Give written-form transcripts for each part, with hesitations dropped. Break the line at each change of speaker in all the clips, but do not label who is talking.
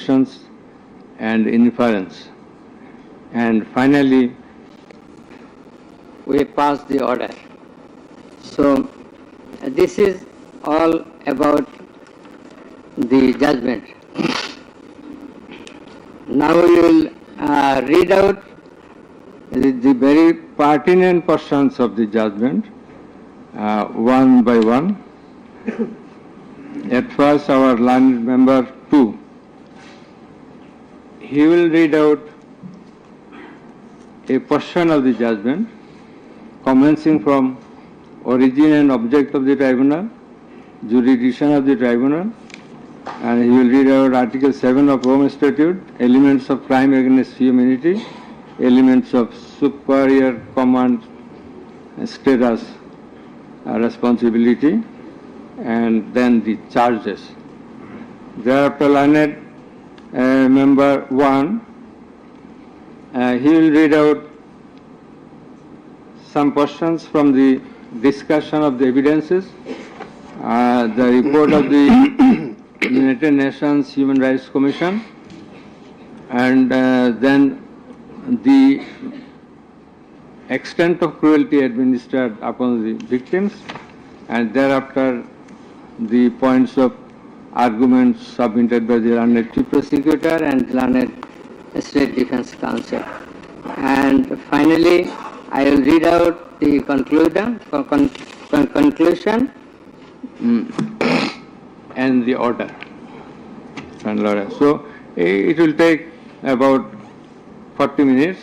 observations and inference. And finally,
we pass the order. So this is all about the judgment. Now we will read out
the very pertinent portions of the judgment, one by one. At first, our learned member 2, he will read out a portion of the judgment commencing from origin and object of the tribunal, jurisdiction of the tribunal, and he will read out Article 7 of Rome Statute, elements of crime against humanity, elements of superior command status, responsibility, and then the charges. Thereafter, learned member 1, he will read out some portions from the discussion of the evidences, the report of the United Nations Human Rights Commission, and then the extent of cruelty administered upon the victims, and thereafter the points of arguments submitted by the learned chief prosecutor and learned State Defense Counsel. And finally, I will read out the conclusion and the order. So it will take about 40 minutes.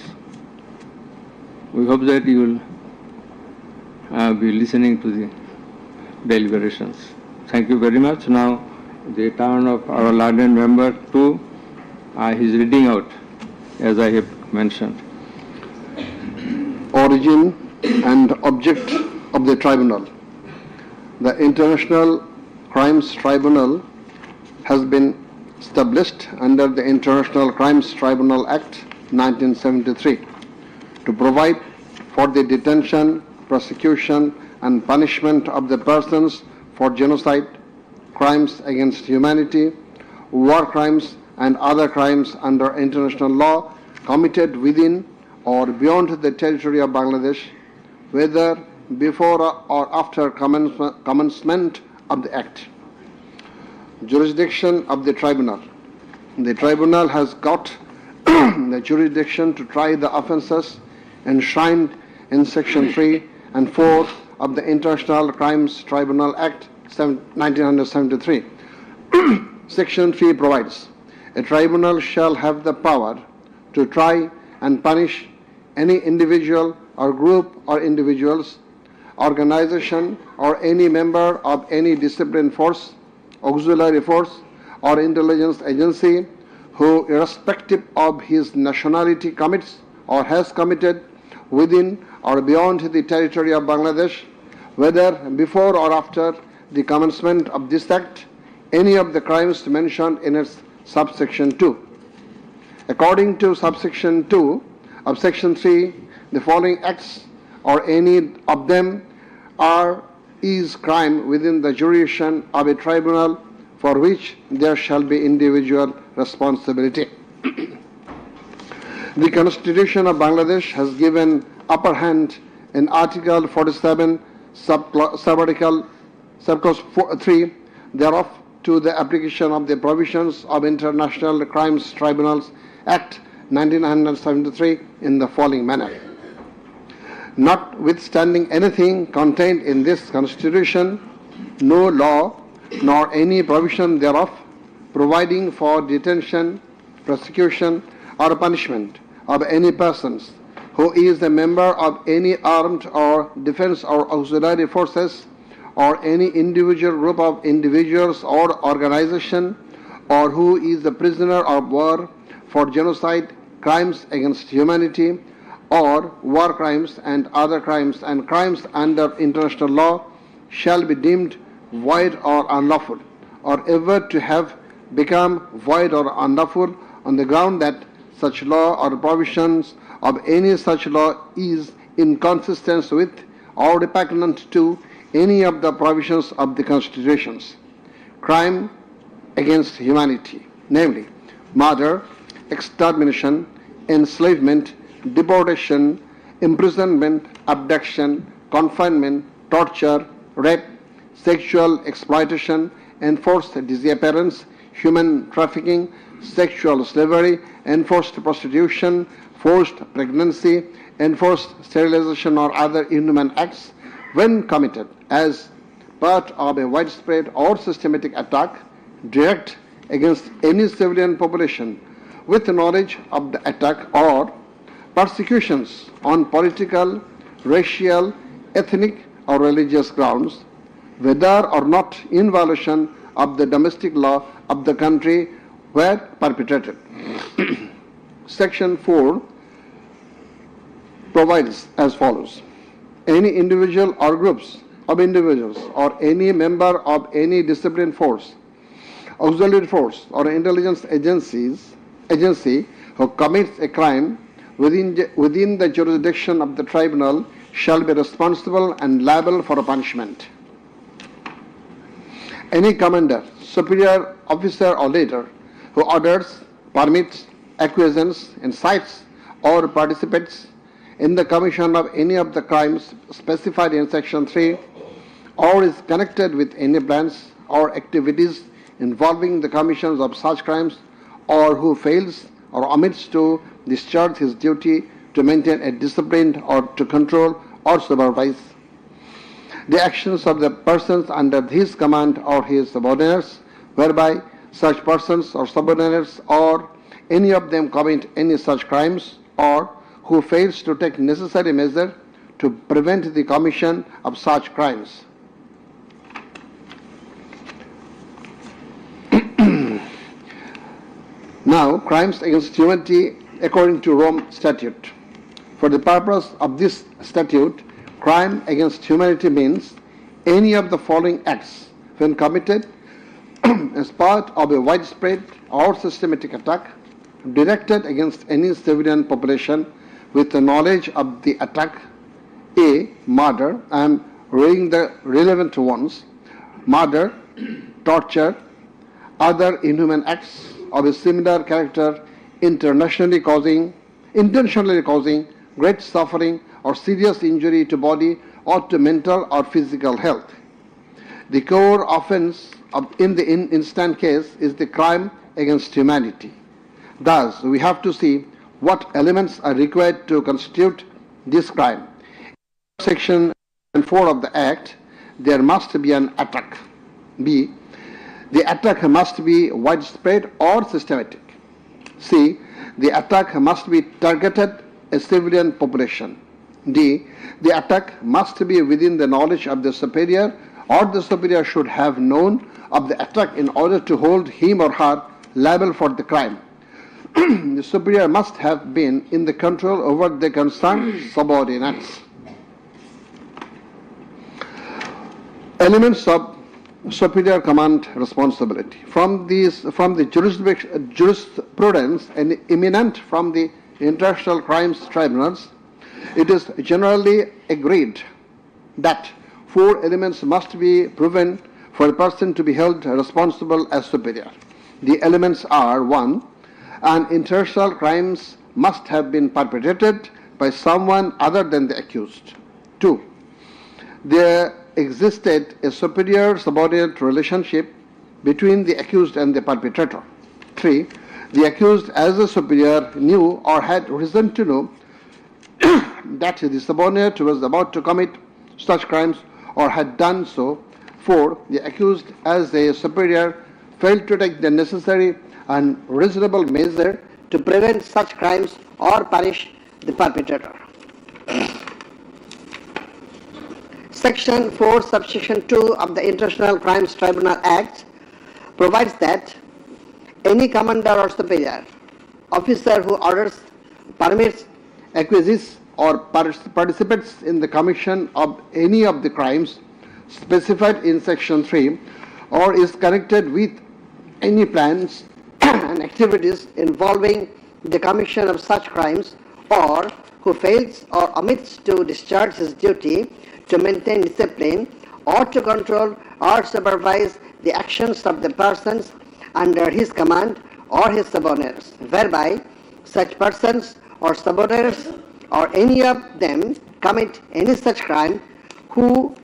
We hope that you will be listening to the deliberations. Thank you very much. Now the turn of our learned member 2, he is reading out as I have mentioned.
Origin and object of the tribunal. The International Crimes Tribunal has been established under the International Crimes Tribunal Act 1973 to provide for the detention, prosecution and punishment of the persons for genocide, crimes against humanity, war crimes and other crimes under international law committed within or beyond the territory of Bangladesh, whether before or after commencement of the Act. Jurisdiction of the Tribunal. The Tribunal has got the jurisdiction to try the offences enshrined in Section 3 and 4 of the International Crimes Tribunal Act 1973. Section 3 provides, a tribunal shall have the power to try and punish any individual or group or individuals, organization or any member of any discipline force, auxiliary force or intelligence agency who, irrespective of his nationality, commits or has committed within or beyond the territory of Bangladesh, whether before or after the commencement of this act, any of the crimes mentioned in its subsection 2. According to subsection 2 of section 3, the following acts or any of them is crime within the jurisdiction of a tribunal for which there shall be individual responsibility. The Constitution of Bangladesh has given upper hand in Article 47, subarticle 3 thereof to the application of the provisions of International Crimes Tribunals Act 1973 in the following manner. Notwithstanding anything contained in this Constitution, no law nor any provision thereof providing for detention, prosecution or punishment of any persons who is a member of any armed or defense or auxiliary forces or any individual group of individuals or organization, or who is a prisoner of war for genocide, crimes against humanity, or war crimes and other crimes and crimes under international law shall be deemed void or unlawful, or ever to have become void or unlawful on the ground that such law or provisions of any such law is inconsistent with or repugnant to any of the provisions of the constitutions. Crime against humanity, namely murder, extermination, enslavement, deportation, imprisonment, abduction, confinement, torture, rape, sexual exploitation, enforced disappearance, human trafficking, sexual slavery, enforced prostitution, forced pregnancy, enforced sterilization or other inhuman acts when committed as part of a widespread or systematic attack direct against any civilian population with knowledge of the attack, or persecutions on political, racial, ethnic or religious grounds, whether or not in violation of the domestic law of the country were perpetrated. Section 4 provides as follows: any individual or groups of individuals or any member of any disciplined force, auxiliary force or intelligence agency who commits a crime within the jurisdiction of the tribunal shall be responsible and liable for a punishment. Any commander, superior officer or leader who orders, permits, acquiesces, incites or participates in the commission of any of the crimes specified in Section 3 or is connected with any plans or activities involving the commissions of such crimes, or who fails or omits to discharge his duty to maintain a discipline or to control or supervise the actions of the persons under his command or his subordinates, whereby such persons or subordinates or any of them commit any such crimes, or who fails to take necessary measure to prevent the commission of such crimes. Now, crimes against humanity according to Rome Statute. For the purpose of this statute, crime against humanity means any of the following acts when committed as part of a widespread or systematic attack directed against any civilian population with the knowledge of the attack: A. Murder. I am reading the relevant ones: murder, torture, other inhuman acts of a similar character intentionally causing great suffering or serious injury to body or to mental or physical health. The core offense in the instant case is the crime against humanity. Thus, we have to see what elements are required to constitute this crime. In Section 4 of the Act, there must be an attack. B. The attack must be widespread or systematic. C. The attack must be targeted a civilian population. D. The attack must be within the knowledge of the superior, or the superior should have known of the attack in order to hold him or her liable for the crime. The superior must have been in the control over the concerned subordinates. Elements of superior command responsibility. From the jurisprudence and eminent from the international crimes tribunals, it is generally agreed that 4 elements must be proven for a person to be held responsible as superior. The elements are: 1. An international crimes must have been perpetrated by someone other than the accused. 2. There existed a superior-subordinate relationship between the accused and the perpetrator. 3. The accused as a superior knew or had reason to know that the subordinate was about to commit such crimes or had done so. 4. The accused as a superior failed to take the necessary and reasonable measure
to prevent such crimes or punish the perpetrator. Section 4, subsection 2 of the International Crimes Tribunal Act provides that any commander or superior officer who orders, permits,
acquiesces or participates in the commission of any of the crimes specified in Section 3 or is connected with any plans
and activities involving the commission of such crimes, or who fails or omits to discharge his duty to maintain discipline or to control or supervise the actions of the persons under his command or his subordinates, whereby such persons or subordinates or any of them commit any such crime who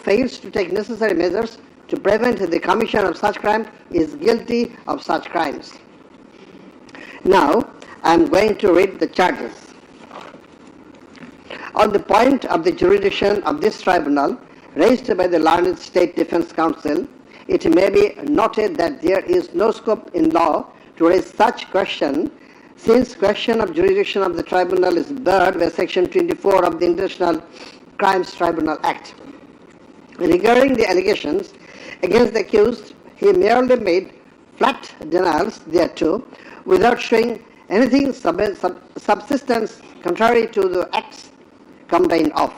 fails to take necessary measures to prevent the commission of such crime is guilty of such crimes. Now, I am going to read the charges. On the point of the jurisdiction of this tribunal raised by the learned State Defence Council, it may be noted that there is no scope in law to raise such question, since question of jurisdiction of the tribunal is barred by Section 24 of the International Crimes Tribunal Act. Regarding the allegations against the accused, he merely made flat denials thereto, without showing anything subsistence contrary to the acts complained of.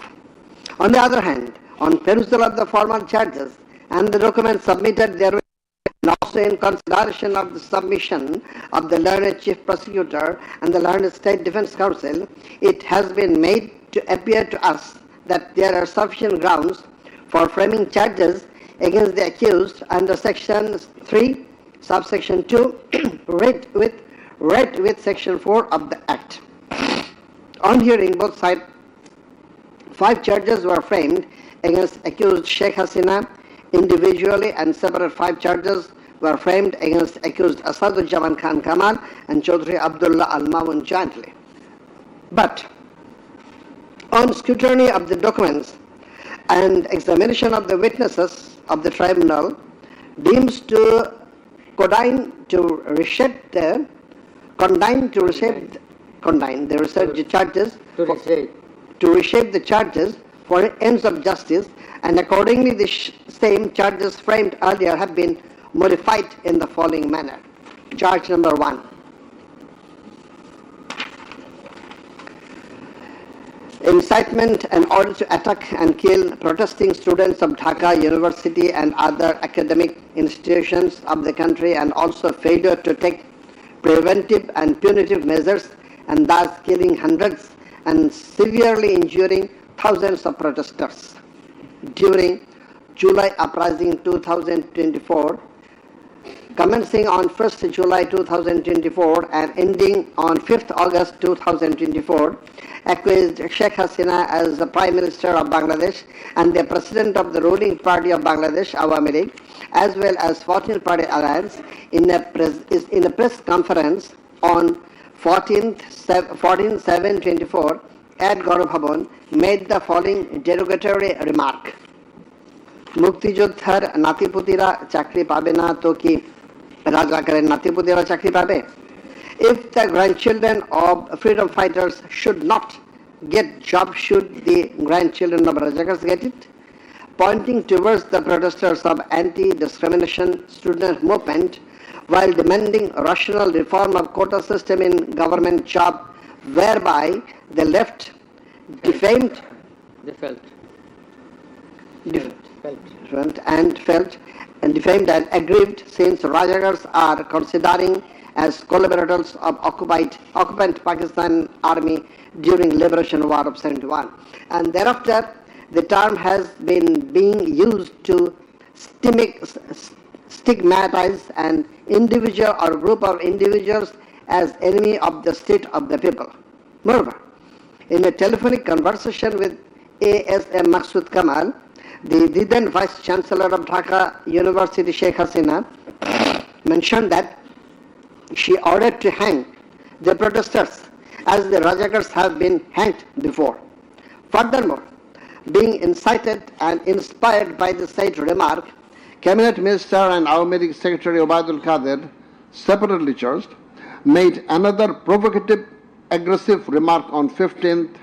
On the other hand, on perusal of the formal charges and the documents submitted therewith, and also in consideration of the submission of the learned Chief Prosecutor and the learned State Defence Council, it has been made to appear to us that there are sufficient grounds for framing charges against the accused under Section 3, subsection 2, read with Section 4 of the Act. On hearing both sides, 5 charges were framed against accused Sheikh Hasina individually, and separate 5 charges were framed against accused Asaduzzaman Khan Kamal and Chaudhry Abdullah Al-Mamun jointly. But on scrutiny of the documents and examination of the witnesses of the tribunal, deems to condign to reshape the charges for ends of justice, and accordingly the same charges framed earlier have been modified in the following manner. Charge number 1. Incitement and order to attack and kill protesting students of Dhaka University and other academic institutions of the country, and also failure to take preventive and punitive measures, and thus killing hundreds and severely injuring thousands of protesters. During July Uprising 2024, commencing on 1st July 2024 and ending on 5th August 2024, accused Sheikh Hasina as the Prime Minister of Bangladesh and the President of the ruling party of Bangladesh, Awami League, as well as 14th Party Alliance, in a press conference on 14/7/24 at Gaurav Bhavan, made the following derogatory remark. মুক্তিযোদ্ধার নাতিপুতিরা চাকরি পাবে না তো কি রাজাকারের নাতিপুতিরা চাকরি পাবে? If the grandchildren of freedom fighters should not get jobs, should the grandchildren of Rajakars get it? Pointing towards the protesters of anti-discrimination student movement while demanding rational reform of quota system in government job, whereby the left defamed and aggrieved, since Rajakars are considering as collaborators of occupant Pakistan Army during Liberation War of 71. And thereafter, the term has been being used to stigmatize an individual or group of individuals as enemy of the state of the people. Moreover, in a telephonic conversation with ASM Maksud Kamal, the then Vice Chancellor of Dhaka University, Sheikh Hasina, mentioned that she ordered to hang the protesters as the Rajakars have been hanged before. Furthermore, being incited and inspired by the said remark,
Cabinet Minister and Awami League Secretary Obaidul Qadir, separately charged, made another provocative, aggressive remark on 15th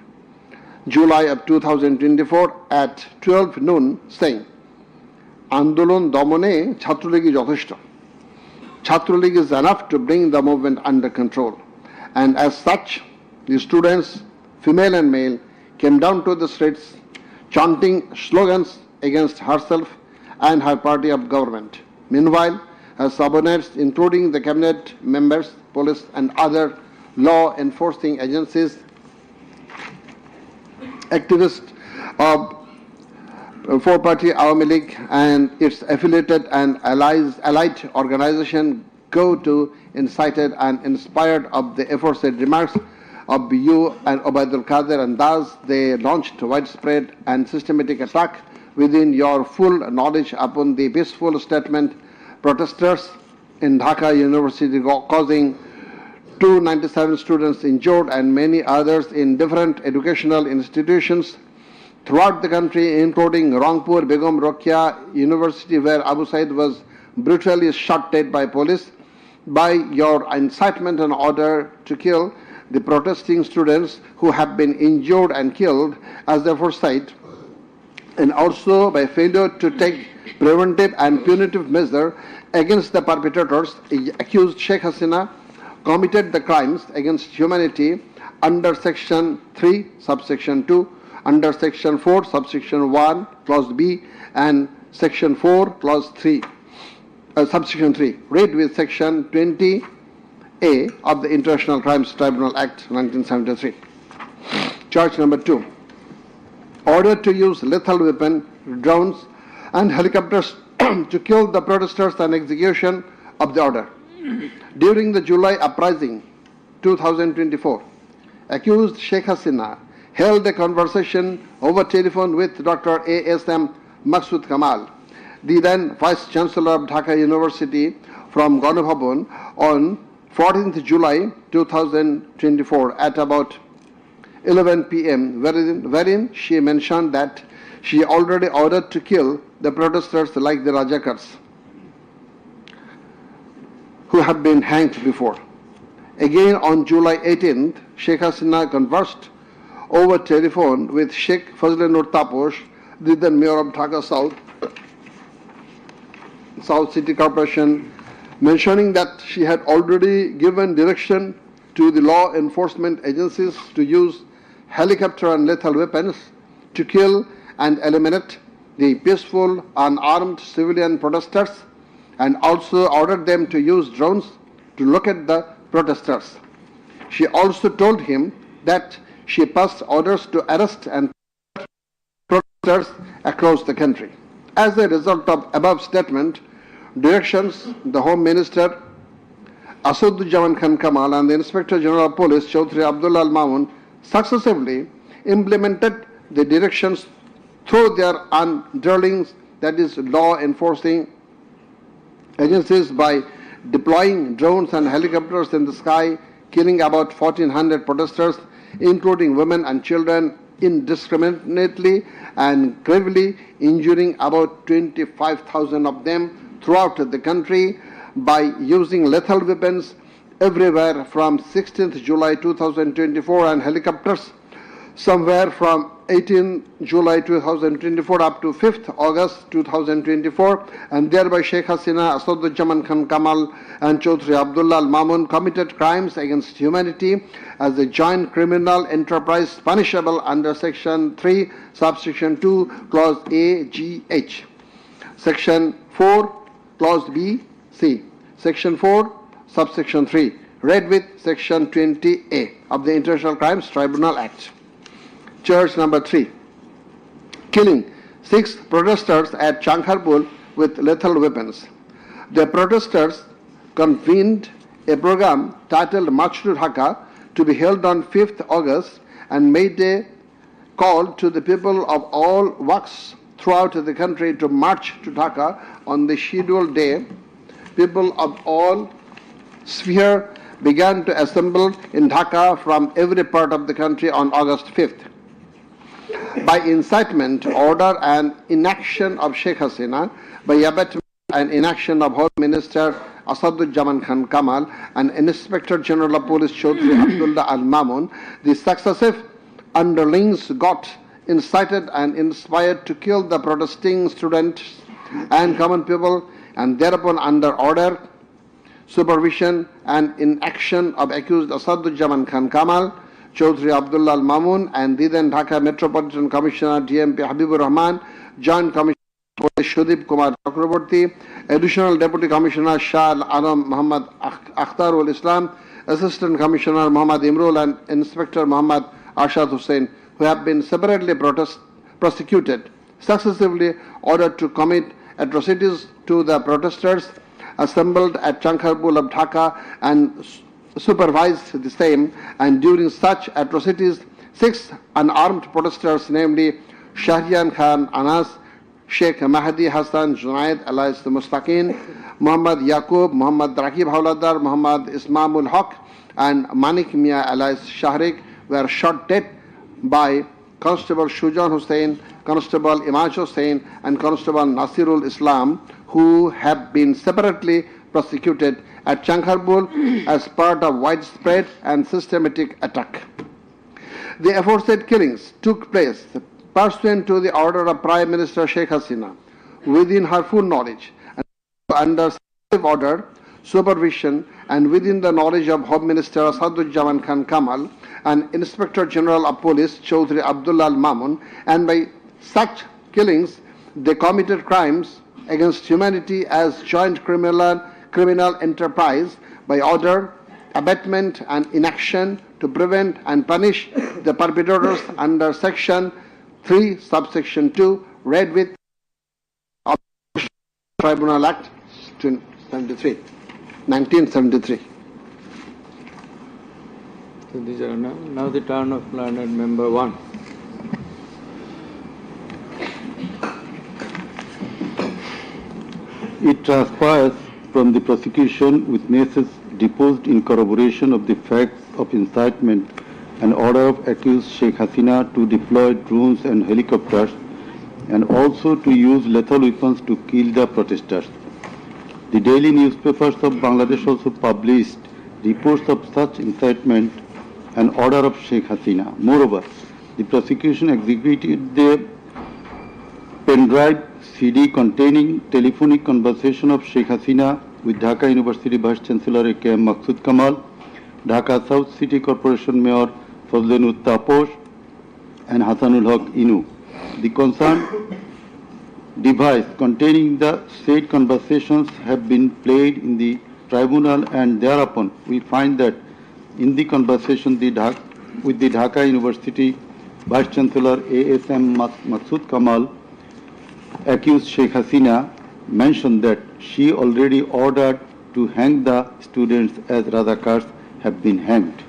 July of 2024 at 12 noon, saying, Andolon Domone Chhatroligi Jotheshto. Chhatroligi is enough to bring the movement under control. And as such, the students, female and male, came down to the streets chanting slogans against herself and her party of government. Meanwhile, her subordinates, including the cabinet members, police and other law enforcing agencies, activists of four-party Awami League and its affiliated and allied organization go to incited and inspired of the aforesaid remarks of you and Ubaidul Qadir, and thus they launched widespread and systematic attack within your full knowledge upon the peaceful statement protesters in Dhaka University, causing 297 students injured and many others in different educational institutions throughout the country, including Rangpur Begum Rokeya University, where Abu Said was brutally shot dead by police. By your incitement and order to kill the protesting students who have been injured and killed as the aforesaid, and also by failure to take preventive and punitive measure against the perpetrators, accused Sheikh Hasina committed the crimes against humanity under Section 3, subsection 2, under Section 4, subsection 1, clause B, and Section 4, clause 3, subsection 3, read with Section 20A of the International Crimes Tribunal Act 1973. Charge number 2. Order to use lethal weapon, drones, and helicopters to kill the protesters and execution of the order. During the July uprising 2024, accused Sheikh Hasina held a conversation over telephone with Dr. A.S.M. Maksud Kamal, the then Vice Chancellor of Dhaka University, from Ganabhavan on 14th July 2024 at about 11 p.m., wherein she mentioned that she already ordered to kill the protesters like the Rajakars who have been hanged before. Again on July 18th, Sheikh Hasina conversed over telephone with Sheikh Fazlur Taposh, the then Mayor of Dhaka South City Corporation, mentioning that she had already given direction to the law enforcement agencies to use helicopter and lethal weapons to kill and eliminate the peaceful, unarmed civilian protesters, and also ordered them to use drones to locate the protesters. She also told him that she passed orders to arrest and protesters across the country. As a result of above statement, directions, the Home Minister Asaduzzaman Khan Kamal and the Inspector General of Police Chaudhry Abdullah Al Mamun successively implemented the directions through their underlings, that is, law enforcing agencies, by deploying drones and helicopters in the sky, killing about 1,400 protesters, including women and children, indiscriminately and gravely injuring about 25,000 of them throughout the country by using lethal weapons everywhere from 16th July 2024 and helicopters somewhere from 18 July 2024 up to 5th August 2024, and thereby Sheikh Hasina, Asaduzzaman Khan Kamal and Chaudhry Abdullah Al Mamun committed crimes against humanity as a joint criminal enterprise punishable under Section 3, subsection 2, clause A, G, H, Section 4, clause B, C, Section 4, subsection 3, read with Section 20A of the International Crimes Tribunal Act. Charge number 3. Killing 6 protesters at Chankharpur with lethal weapons. The protesters convened a program titled March to Dhaka to be held on 5th August and made a call to the people of all walks throughout the country to march to Dhaka on the scheduled day. People of all sphere began to assemble in Dhaka from every part of the country on August 5th. By incitement, order and inaction of Sheikh Hasina, by abatement and inaction of Home Minister Asaduzzaman Khan Kamal and Inspector General of Police Chaudhry Abdullah Al Mamun, the successive underlings got incited and inspired to kill the protesting students and common people, and thereupon under order, supervision and inaction of accused Asaduzzaman Khan Kamal, Chaudhry Abdullah Al Mamun and the then Dhaka Metropolitan Commissioner DMP Habibur Rahman, Joint Commissioner Police Shudip Kumar Chakraborty, Additional Deputy Commissioner Shah Alam Muhammad Akhtarul Islam, Assistant Commissioner Muhammad Imrul and Inspector Muhammad Arshad Hussain, who have been separately prosecuted, successively ordered to commit atrocities to the protesters assembled at Chankharpur of Dhaka and supervised the same, and during such atrocities, 6 unarmed protesters, namely Shahriyan Khan, Anas, Sheikh Mahdi Hassan, Junaid alias the Mustaqin, Muhammad Yaqub, Muhammad Rakib Hauladar, Muhammad Ismamul Haq, and Manik Mia alias Shahrik were shot dead by Constable Shujan Hussain, Constable Imaj Hussain, and Constable Nasirul Islam, who have been separately prosecuted at Chankharpur as part of widespread and systematic attack. The aforesaid killings took place pursuant to the order of Prime Minister Sheikh Hasina, within her full knowledge and under order, supervision, and within the knowledge of Home Minister Asaduzzaman Khan Kamal and Inspector General of Police Chaudhry Abdullah Al Mamun, and by such killings they committed crimes against humanity as joint criminal enterprise by order, abatement, and inaction to prevent and punish the perpetrators under Section 3, Subsection 2, read with Tribunal Act 1973.
So these are now the turn of learned member 1.
It transpires from the prosecution witnesses deposed in corroboration of the facts of incitement and order of accused Sheikh Hasina to deploy drones and helicopters and also to use lethal weapons to kill the protesters. The daily newspapers of Bangladesh also published reports of such incitement and order of Sheikh Hasina. Moreover, the prosecution exhibited the pendrive CD containing telephonic conversation of Sheikh Hasina with Dhaka University Vice Chancellor A.K.M. Maqsood Kamal, Dhaka South City Corporation Mayor Fazlenut Taposh, and Hasanul Haq Inu. The concerned device containing the said conversations have been played in the tribunal, and thereupon we find that in the conversation with the Dhaka University Vice Chancellor A.S.M. Maqsood Kamal, accused Sheikh Hasina mentioned that she already ordered to hang the students as Razakars have been hanged.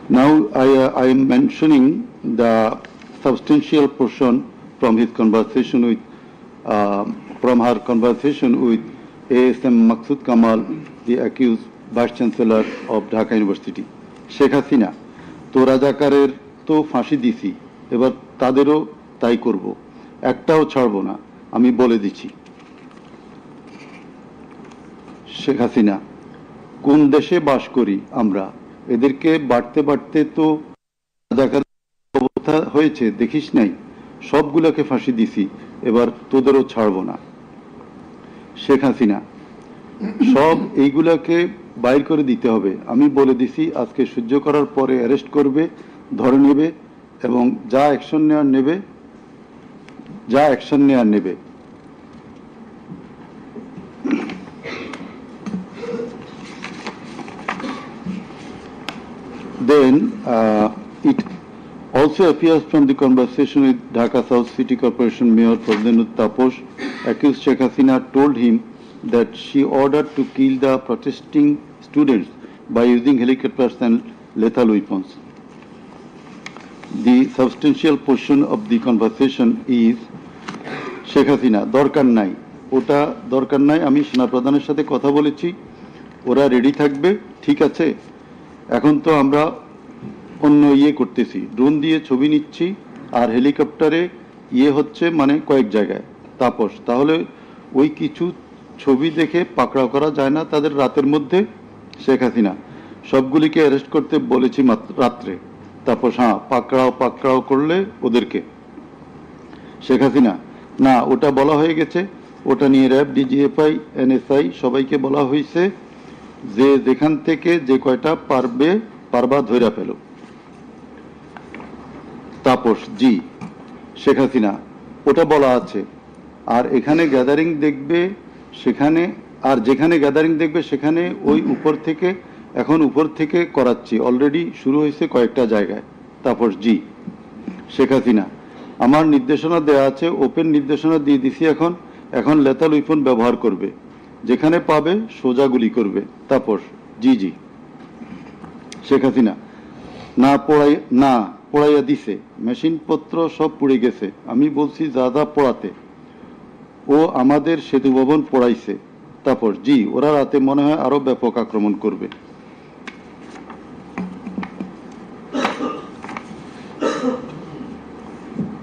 Now I am mentioning the substantial portion from his conversation with, from her conversation with A.S.M. Maqsood Kamal, the accused Vice Chancellor of Dhaka University. Sheikh Hasina, তো রাজাকারের তো ফাঁসি দিছি, এবার তাদেরও তাই করব, একটাও ছাড়বো না, আমি বলে দিচ্ছি। শেখ হাসিনা, কোন দেশে বাস করি আমরা? এদেরকে বাড়তে বাড়তে তো রাজাকার অবস্থা হয়েছে, দেখিস নাই? সবগুলোকে ফাঁসি দিছি, এবার তোদেরও ছাড়বো না। শেখ হাসিনা, সব এইগুলাকে বাইর করে দিতে হবে, আমি বলে দিছি আজকে সহ্য করার পরে অ্যারেস্ট করবে, ধরে নেবে এবং যা অ্যাকশন নেওয়ার নেবে। Then it also appears from the conversation with Dhaka South City Corporation Mayor Fazlenut Taposh, accused Sheikh Hasina told him that she ordered to kill the protesting students by using helicopters and lethal weapons. The substantial portion of the conversation is Sheikh Hasina, দরকার নাই, ওটা দরকার নাই, আমি সেনাপ্রধানের সাথে কথা বলেছি, ওরা রেডি থাকবে, ঠিক আছে। এখন তো আমরা অন্য করতেছি, ড্রোন দিয়ে ছবি নিচ্ছি আর হেলিকপ্টারে হচ্ছে মানে কয়েক জায়গায়। তাপস, তাহলে ওই কিছু ছবি দেখে পাকড়াও করা যায় না তাদের রাতের মধ্যে? শেখ হাসিনা, সবগুলিকে অ্যারেস্ট করতে বলেছি রাত্রে। তাপস, হ্যাঁ, পাকড়াও করলে ওদেরকে। শেখ হাসিনা, না, ওটা বলা হয়ে গেছে, ওটা নিয়ে র্যাব, ডিজিএফআই, এনএসআই সবাইকে বলা হয়েছে যে যেখান থেকে যে কয়টা পারবা ধইরা ফেলো। তাপস, জি। শেখ হাসিনা, ওটা বলা আছে, আর এখানে গ্যাদারিং দেখবে সেখানে, আর যেখানে গ্যাদারিং দেখবে সেখানে ওই এখন উপর থেকে করাচ্ছি, অলরেডি শুরু হয়েছে কয়েকটা জায়গায়। তাপস, জি। শেখ হাসিনা, আমার নির্দেশনা দেওয়া আছে, ওপেন নির্দেশনা দিয়ে দিছি, এখন এখন লেথাল উইপন ব্যবহার করবে, যেখানে পাবে সোজা গুলি করবে। তাপস: জি জি। শেখ হাসিনা: না পড়াইয়া দিছে, মেশিনপত্র সব পুড়ে গেছে। আমি বলছি যা যা পড়াতে, ও আমাদের সেতু ভবন পড়াইছে। তাপস: জি, ওরা রাতে মনে হয় আরো ব্যাপক আক্রমণ করবে।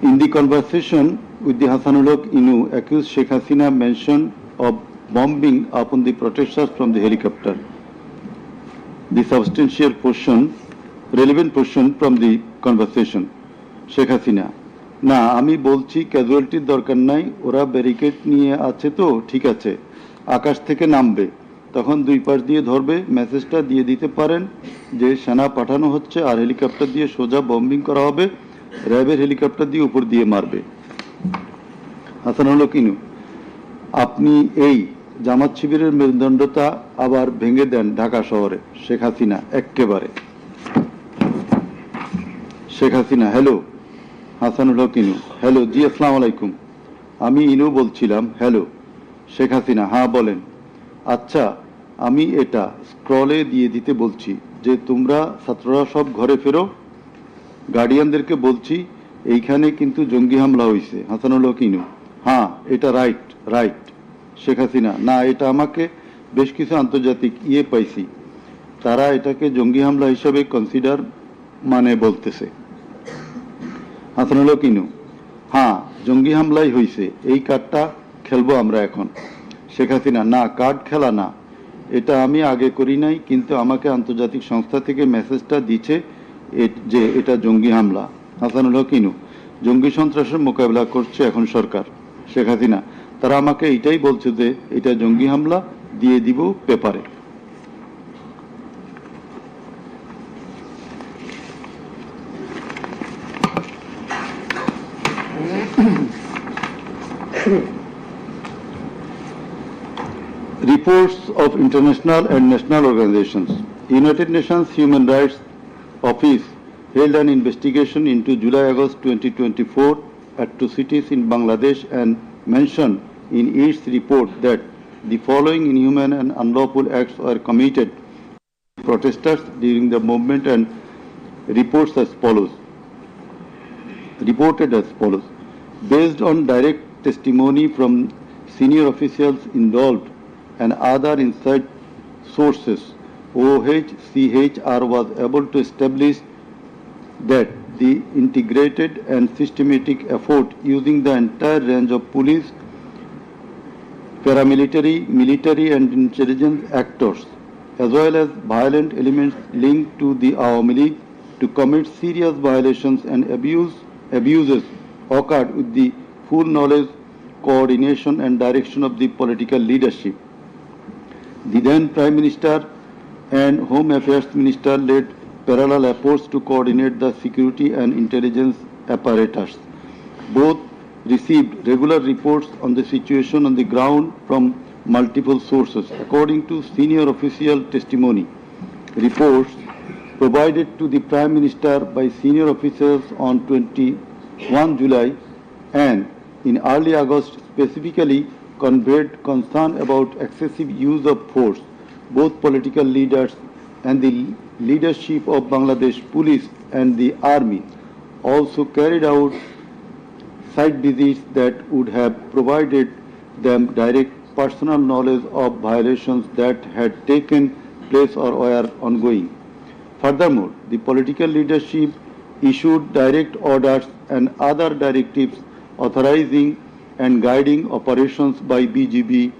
In the conversation with the Hasanullah Inu, accused Sheikh Hasina mentioned of bombing upon the protesters from the helicopter. The substantial portion, relevant portion from the conversation. Sheikh Hasina: না, আমি বলছি ক্যাজুয়ালিটির দরকার নাই, ওরা ব্যারিকেড নিয়ে আছে তো ঠিক আছে, আকাশ থেকে নামবে, তখন দুই পাশ দিয়ে ধরবে, মেসেজটা দিয়ে দিতে পারেন যে সেনা পাঠানো হচ্ছে আর হেলিকপ্টার দিয়ে সোজা বম্বিং করা হবে, র্যাবের হেলিকপ্টার দিয়ে উপর দিয়ে মারবে। হাসানুল্লাহ কিনু: আপনি এই জামাত শিবিরের মেরুদণ্ডতা আবার ভেঙে দেন ঢাকা শহরে। শেখ হাসিনা: এক্কেবারে। শেখ হাসিনা: হ্যালো। হাসানুল্লাহ কিনু: হ্যালো, জি আসসালামু আলাইকুম। আমি ইনু বলছিলাম। হ্যালো। শেখ হাসিনা: হ্যাঁ বলেন। আচ্ছা, আমি এটা স্ক্রলে দিয়ে দিতে বলছি যে তোমরা ছাত্ররা সব ঘরে ফেরো, গার্ডিয়ানদেরকে বলছি এইখানে কিন্তু জঙ্গি হামলা হয়েছে। হাসানুল্লাহ কিনু: হ্যাঁ, এটা রাইট। শেখ হাসিনা: না, এটা আমাকে বেশ কিছু আন্তর্জাতিক পাইছি, তারা এটাকে জঙ্গি হামলা হিসাবে কনসিডার বলতেছে। হাসানুল্লাহ কিনু: হ্যাঁ, জঙ্গি হামলাই হয়েছে, এই কার্ডটা খেলবো আমরা এখন। শেখ হাসিনা: না, কার্ড খেলা না, এটা আমি আগে করি নাই, কিন্তু আমাকে আন্তর্জাতিক সংস্থা থেকে মেসেজটা দিচ্ছে যে এটা জঙ্গি হামলা। হাসানুল্লাহ কিনু: জঙ্গি সন্ত্রাসের মোকাবেলা করছে এখন সরকার। শেখ হাসিনা: তারা আমাকে এটাই বলছে যে এটা জঙ্গি হামলা, দিয়ে দিব পেপারে। Reports of international and national organizations. United Nations Human Rights Office held an investigation into July-August 2024 atrocities in Bangladesh and mentioned in its report that the following inhuman and unlawful acts were committed by protesters during the movement and reported as follows. Based on direct testimony from senior officials involved and other inside sources, OHCHR was able to establish that the integrated and systematic effort using the entire range of police, paramilitary, military and intelligence actors, as well as violent elements linked to the Awami League to commit serious violations and abuses occurred with the full knowledge, coordination and direction of the political leadership. The then Prime Minister and Home Affairs Minister led parallel efforts to coordinate the security and intelligence apparatus. Both received regular reports on the situation on the ground from multiple sources. According to senior official testimony, reports provided to the Prime Minister by senior officers on 21 July and in early August specifically conveyed concern about excessive use of force. Both political leaders and the leadership of Bangladesh Police and the Army also carried out site visits that would have provided them direct personal knowledge of violations that had taken place or were ongoing. Furthermore, the political leadership issued direct orders and other directives authorizing and guiding operations by BGB,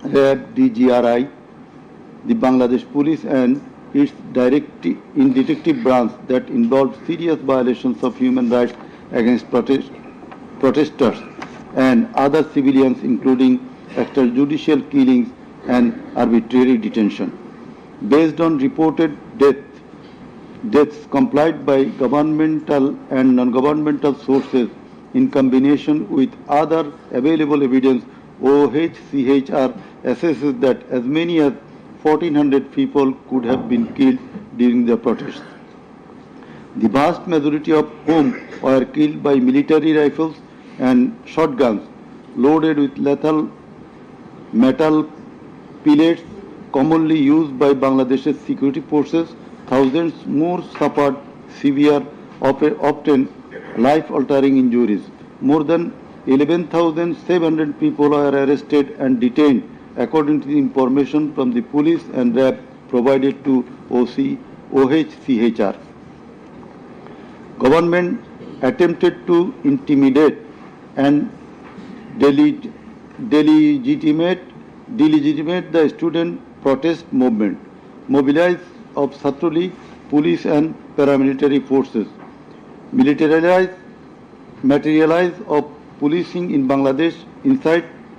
RAB, DGRI, the Bangladesh Police and its detective branch that involved serious violations of human rights against protesters and other civilians, including extrajudicial killings and arbitrary detention. Based on reported deaths complied by governmental and non-governmental sources in combination with other available evidence, OHCHR assesses that as many as 1,400 people could have been killed during the protests. The vast majority of whom were killed by military rifles and shotguns, loaded with lethal metal pellets commonly used by Bangladesh's security forces. Thousands more suffered severe, often life-altering injuries. More than 11,700 people were arrested and detained, according to the information from the police and RAB provided to OHCHR. Government attempted to intimidate and delegitimate the student protest movement, mobilized of Chhatra League, police and paramilitary forces, materialize of policing in Bangladesh,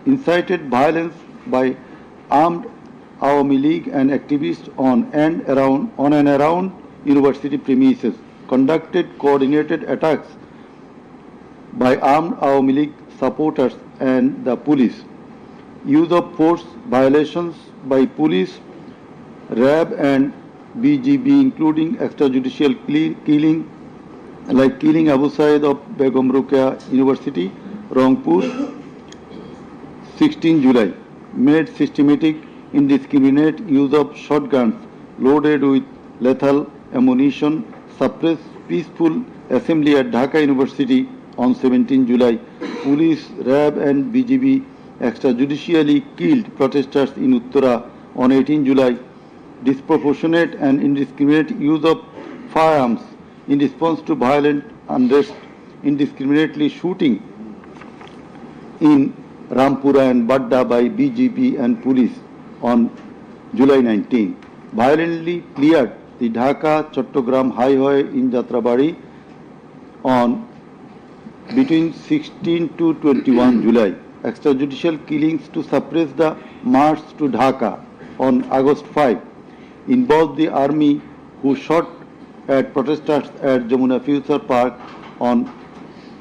incited violence by armed Awami League and activists on and around university premises, conducted coordinated attacks by armed Awami League supporters and the police, use of force violations by police, RAB and BGB, including extrajudicial killing, like killing Abu Said of Begum Ruqya University, Rangpur, 16 July, made systematic, indiscriminate use of shotguns loaded with lethal ammunition, suppressed peaceful assembly at Dhaka University on 17 July. Police, RAB and BGB extrajudicially killed protesters in Uttara on 18 July. Disproportionate and indiscriminate use of firearms in response to violent unrest, indiscriminately shooting in Rampura and Badda by BGP and police on July 19. Violently cleared the Dhaka-Chattogram highway in Jatrabari on between 16 to 21 July. Extrajudicial killings to suppress the march to Dhaka on August 5 involved the army, who shot at protesters at Jamuna Future Park on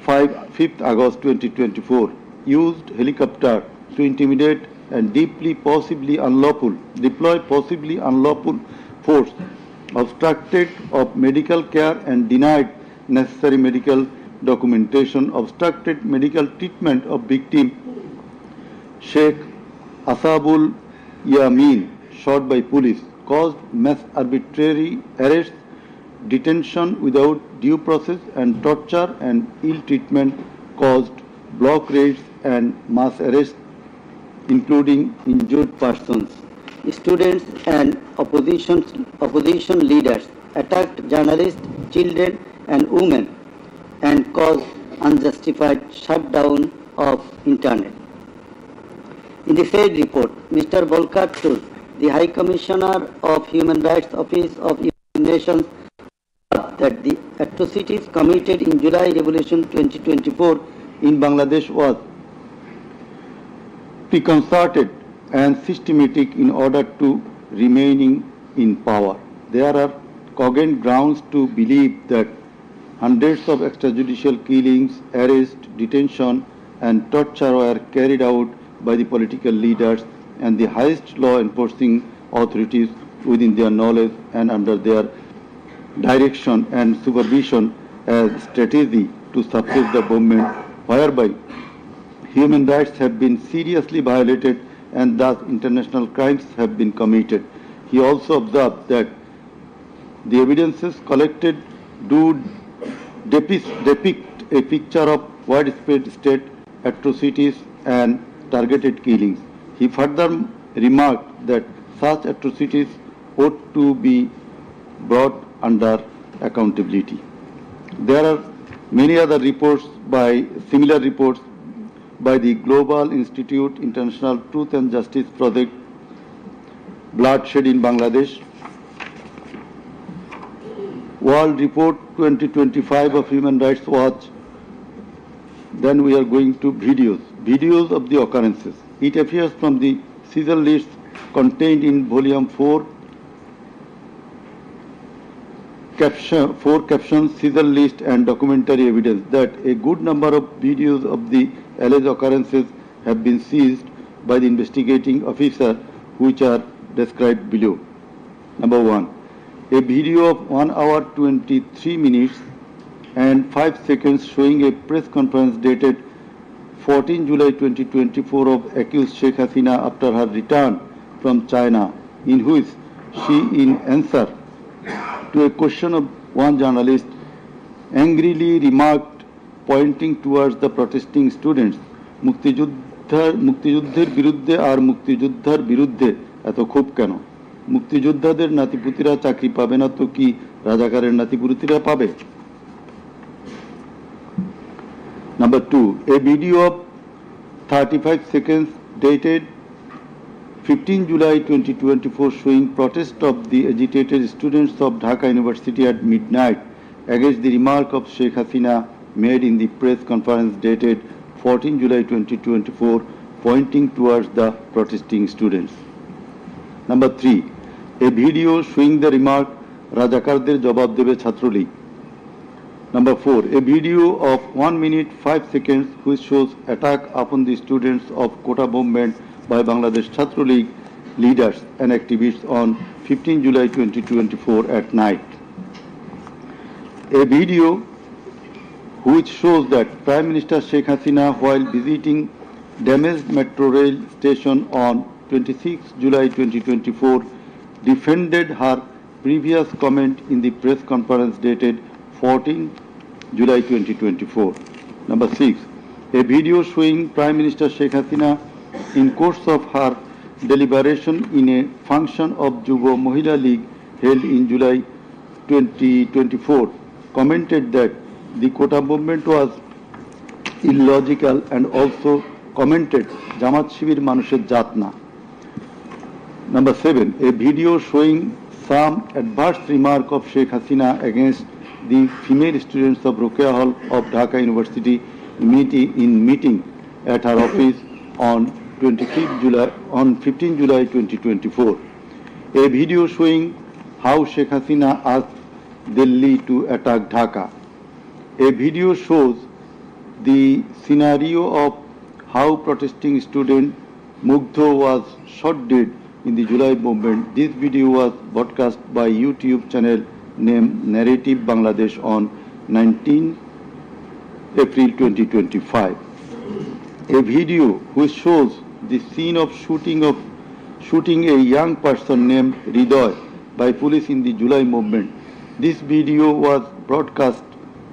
5th August 2024, used helicopter to intimidate and deploy possibly unlawful force, obstructed of medical care and denied necessary medical documentation, obstructed medical treatment of victim Sheikh Asabul Yamin, shot by police, caused mass arbitrary arrests, detention without due process and torture and ill treatment, caused block raids and mass arrests, including injured persons. Students and opposition leaders attacked journalists, children and women and caused unjustified shutdown of internet. In the said report, Mr. Volker Turk, the High Commissioner of Human Rights Office of United Nations, that the atrocities committed in July Revolution 2024 in Bangladesh was preconcerted and systematic in order to remaining in power. There are cogent grounds to believe that hundreds of extrajudicial killings, arrests, detention and torture were carried out by the political leaders and the highest law enforcing authorities within their knowledge and under their direction and supervision as strategy to suppress the movement, whereby human rights have been seriously violated and thus international crimes have been committed. He also observed that the evidences collected do depict a picture of widespread state atrocities and targeted killings. He further remarked that such atrocities ought to be brought under accountability. There are many other similar reports by the Global Institute International Truth and Justice Project, Bloodshed in Bangladesh, World Report 2025 of Human Rights Watch. Then we are going to videos of the occurrences. It appears from the Caesar list contained in Volume 4, captions, Caesar list and documentary evidence that a good number of videos of the alleged occurrences have been seized by the investigating officer, which are described below. Number 1. A video of 1 hour 23 minutes and 5 seconds showing a press conference dated 14 July 2024 of accused Sheikh Hasina after her return from China, in which she, in answer to a question of one journalist, angrily remarked, pointing towards the protesting students, মুক্তিযুদ্ধের বিরুদ্ধে আর মুক্তিযোদ্ধার বিরুদ্ধে এত ক্ষোভ কেন? মুক্তিযোদ্ধাদের নাতিপুতিরা চাকরি পাবে না তো কি রাজাকারের নাতিপুতিরা পাবে? Number 2, a video of 35 seconds dated 15 July 2024 showing protest of the agitated students of Dhaka University at midnight against the remark of Sheikh Hasina made in the press conference dated 14 July 2024 pointing towards the protesting students. Number 3, a video showing the remark Rajakarder jawab debe Chhatrolig. Number 4, a video of 1 minute 5 seconds which shows attack upon the students of Kota movement by Bangladesh Chhatrolig leaders and activists on 15 July 2024 at night. A video which shows that Prime Minister Sheikh Hasina, while visiting damaged metro rail station on 26 July 2024, defended her previous comment in the press conference dated 14 July 2024. Number 6, a video showing Prime Minister Sheikh Hasina in course of her deliberation in a function of Jubo Mohila League held in July 2024 commented that the Kota movement was illogical and also commented Jamaat Shibir Manusher Jatna. Number 7, a video showing some adverse remark of Sheikh Hasina against the female students of Ruqya Hall of Dhaka University meeting at her office on 15 July 2024. A video showing how Sheikh Hasina asked Delhi to attack Dhaka. A video shows the scenario of how protesting student Mugdho was shot dead in the July movement. This video was broadcast by YouTube channel named Narrative Bangladesh on 19 April 2025. A video which shows the scene of shooting a young person named Ridoy by police in the July movement. This video was broadcast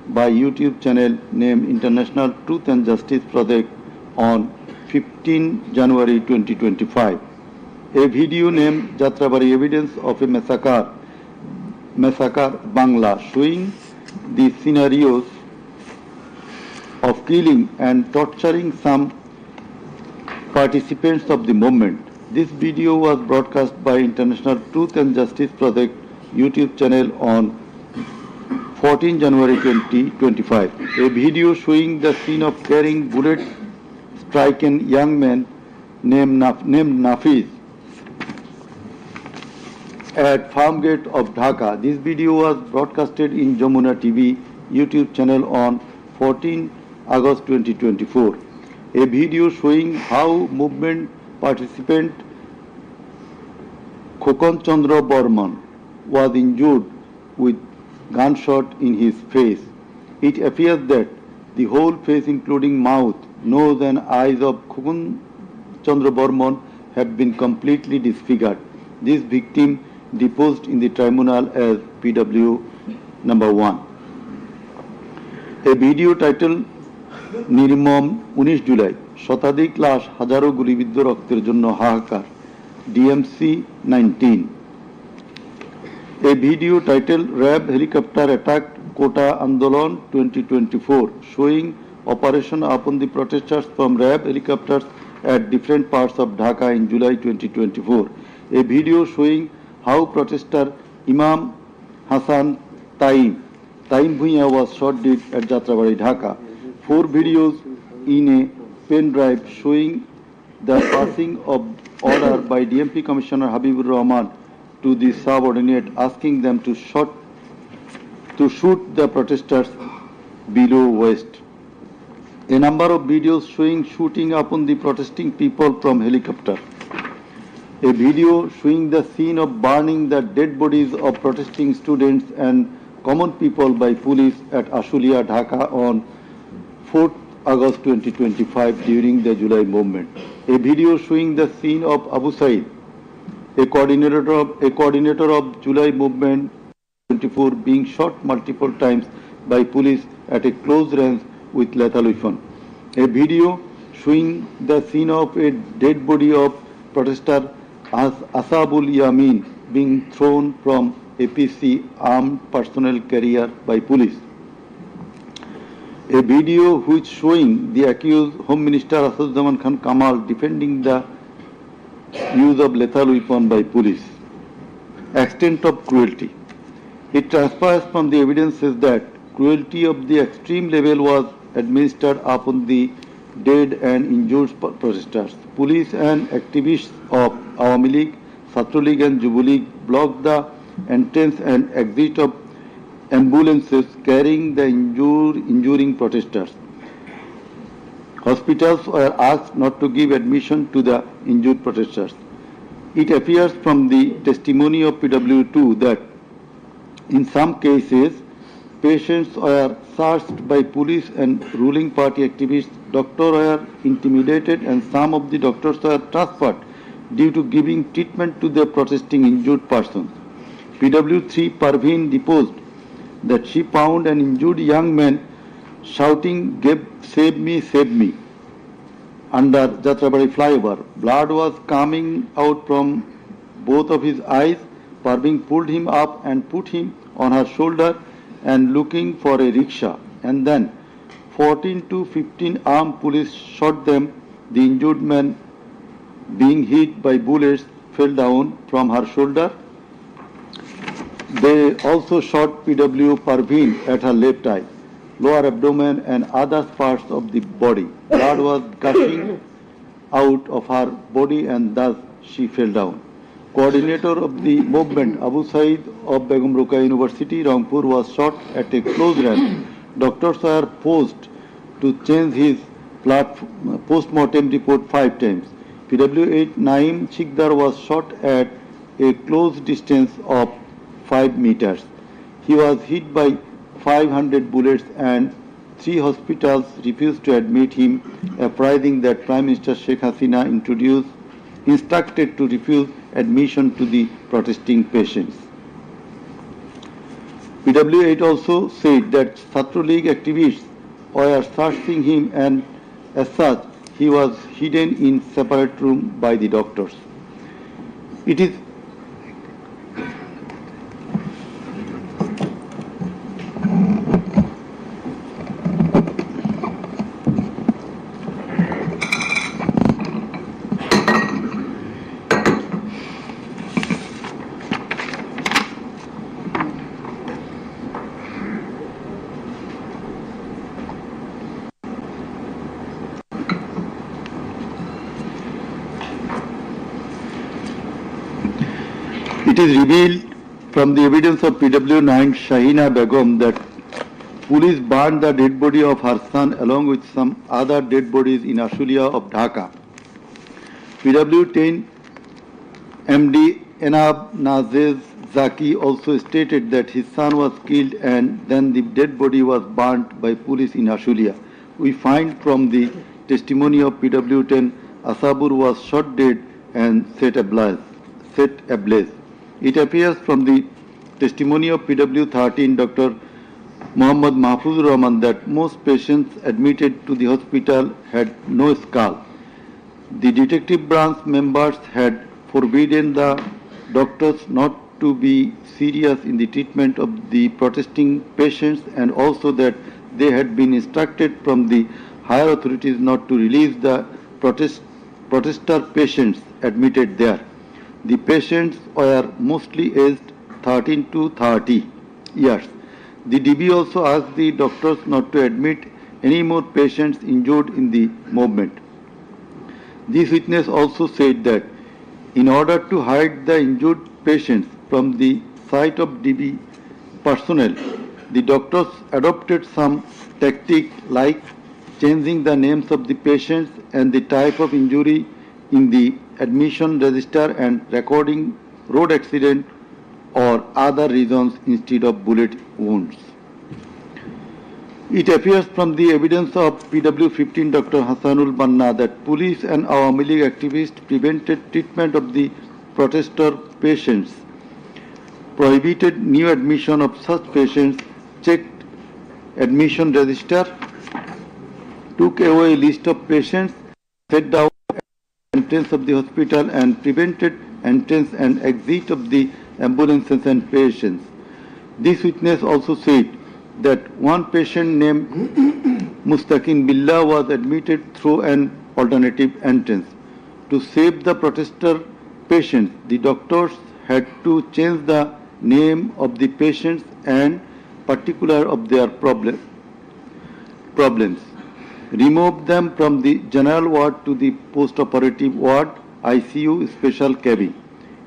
by YouTube channel named International Truth and Justice Project on 15 January 2025. A video named Jatrabari Evidence of a Massacre Bangla showing the scenarios of killing and torturing some participants of the movement. This video was broadcast by International Truth and Justice Project YouTube channel on 14 January 2025. A video showing the scene of carrying bullets stricken young man named Nafiz at farm gate of Dhaka. This video was broadcasted in Jamuna TV YouTube channel on 14 August 2024. A video showing how movement participant Khokon Chandra Burman was injured with gunshot in his face. It appears that the whole face including mouth, nose and eyes of Khokon Chandra Burman have been completely disfigured. This victim deposed in the tribunal as PW number 1. A video titled নির্মম 19 জুলাই শতাধিক লাশ হাজারো গুলিবিদ্ধ রক্তের জন্য হাহাকার DMC 19. A video titled RAB helicopter attacked Kota Andolon 2024 showing operation upon the protesters from RAB helicopters at different parts of Dhaka in July 2024. A video showing how protester Imam Hassan Taim Bhuiya was shot dead at Jatrabari, Dhaka. 4 videos in a pen drive showing the passing of order by DMP Commissioner Habibur Rahman to the subordinate asking them to shoot the protesters below waist. A number of videos showing shooting upon the protesting people from helicopter. A video showing the scene of burning the dead bodies of protesting students and common people by police at Ashulia, Dhaka on 4th August 2025 during the July movement. A video showing the scene of Abu Said, a coordinator of July movement 24, being shot multiple times by police at a close range with lethal weapon. A video showing the scene of a dead body of protester Asabul Yamin being thrown from APC armed personnel carrier by police. A video which showing the accused Home Minister Asaduzzaman Khan Kamal defending the use of lethal weapon by police. Extent of cruelty. It transpires from the evidences that cruelty of the extreme level was administered upon the dead and injured protesters. Police and activists of Awami League, Chhatra League and Jubo League blocked the entrance and exit of ambulances carrying the injuring protesters. Hospitals were asked not to give admission to the injured protesters. It appears from the testimony of PW2 that in some cases, patients were searched by police and ruling party activists. Doctors were intimidated and some of the doctors were transferred due to giving treatment to the protesting injured persons. PW3 Parveen deposed that she found an injured young man shouting, save me, under Jatrabari flyover. Blood was coming out from both of his eyes. Parveen pulled him up and put him on her shoulder and looking for a rickshaw. And then 14 to 15 armed police shot them. The injured man, being hit by bullets, fell down from her shoulder. They also shot PW Parveen at her left eye, lower abdomen and other parts of the body. Blood was gushing out of her body and thus she fell down. Coordinator of the movement, Abu Said of Begum Ruqayya University, Rangpur, was shot at a close range. Doctors were forced to change his post-mortem report 5 times. PW8 Naim Chikdar was shot at a close distance of 5 meters. He was hit by 500 bullets and 3 hospitals refused to admit him, apprising that Prime Minister Sheikh Hasina instructed to refuse admission to the protesting patients. PW8 also said that Chhatra League activists were searching him and as such he was hidden in separate room by the doctors. It is revealed from the evidence of PW9 Shahina Begum that police burned the dead body of her son along with some other dead bodies in Ashulia of Dhaka. PW10 MD Enab Nazez Zaki also stated that his son was killed and then the dead body was burnt by police in Ashulia. We find from the testimony of PW10 Asabur was shot dead and set ablaze. It appears from the testimony of PW13 Dr. Muhammad Mahfuz Rahman that most patients admitted to the hospital had no skull. The detective branch members had forbidden the doctors not to be serious in the treatment of the protesting patients and also that they had been instructed from the higher authorities not to release the protester patients admitted there. The patients were mostly aged 13 to 30 years. The DB also asked the doctors not to admit any more patients injured in the movement. This witness also said that in order to hide the injured patients from the sight of DB personnel, the doctors adopted some tactic like changing the names of the patients and the type of injury in the admission register and recording road accident or other reasons instead of bullet wounds. It appears from the evidence of PW15 Dr. Hassanul Banna that police and Awami League activists prevented treatment of the protester patients, prohibited new admission of such patients, checked admission register, took away list of patients, set down entrance of the hospital and prevented entrance and exit of the ambulances and patients. This witness also said that one patient named Mustaqin Billah was admitted through an alternative entrance. To save the protester patients, the doctors had to change the name of the patients and particular of their problems, remove them from the general ward to the post-operative ward, ICU special cabin.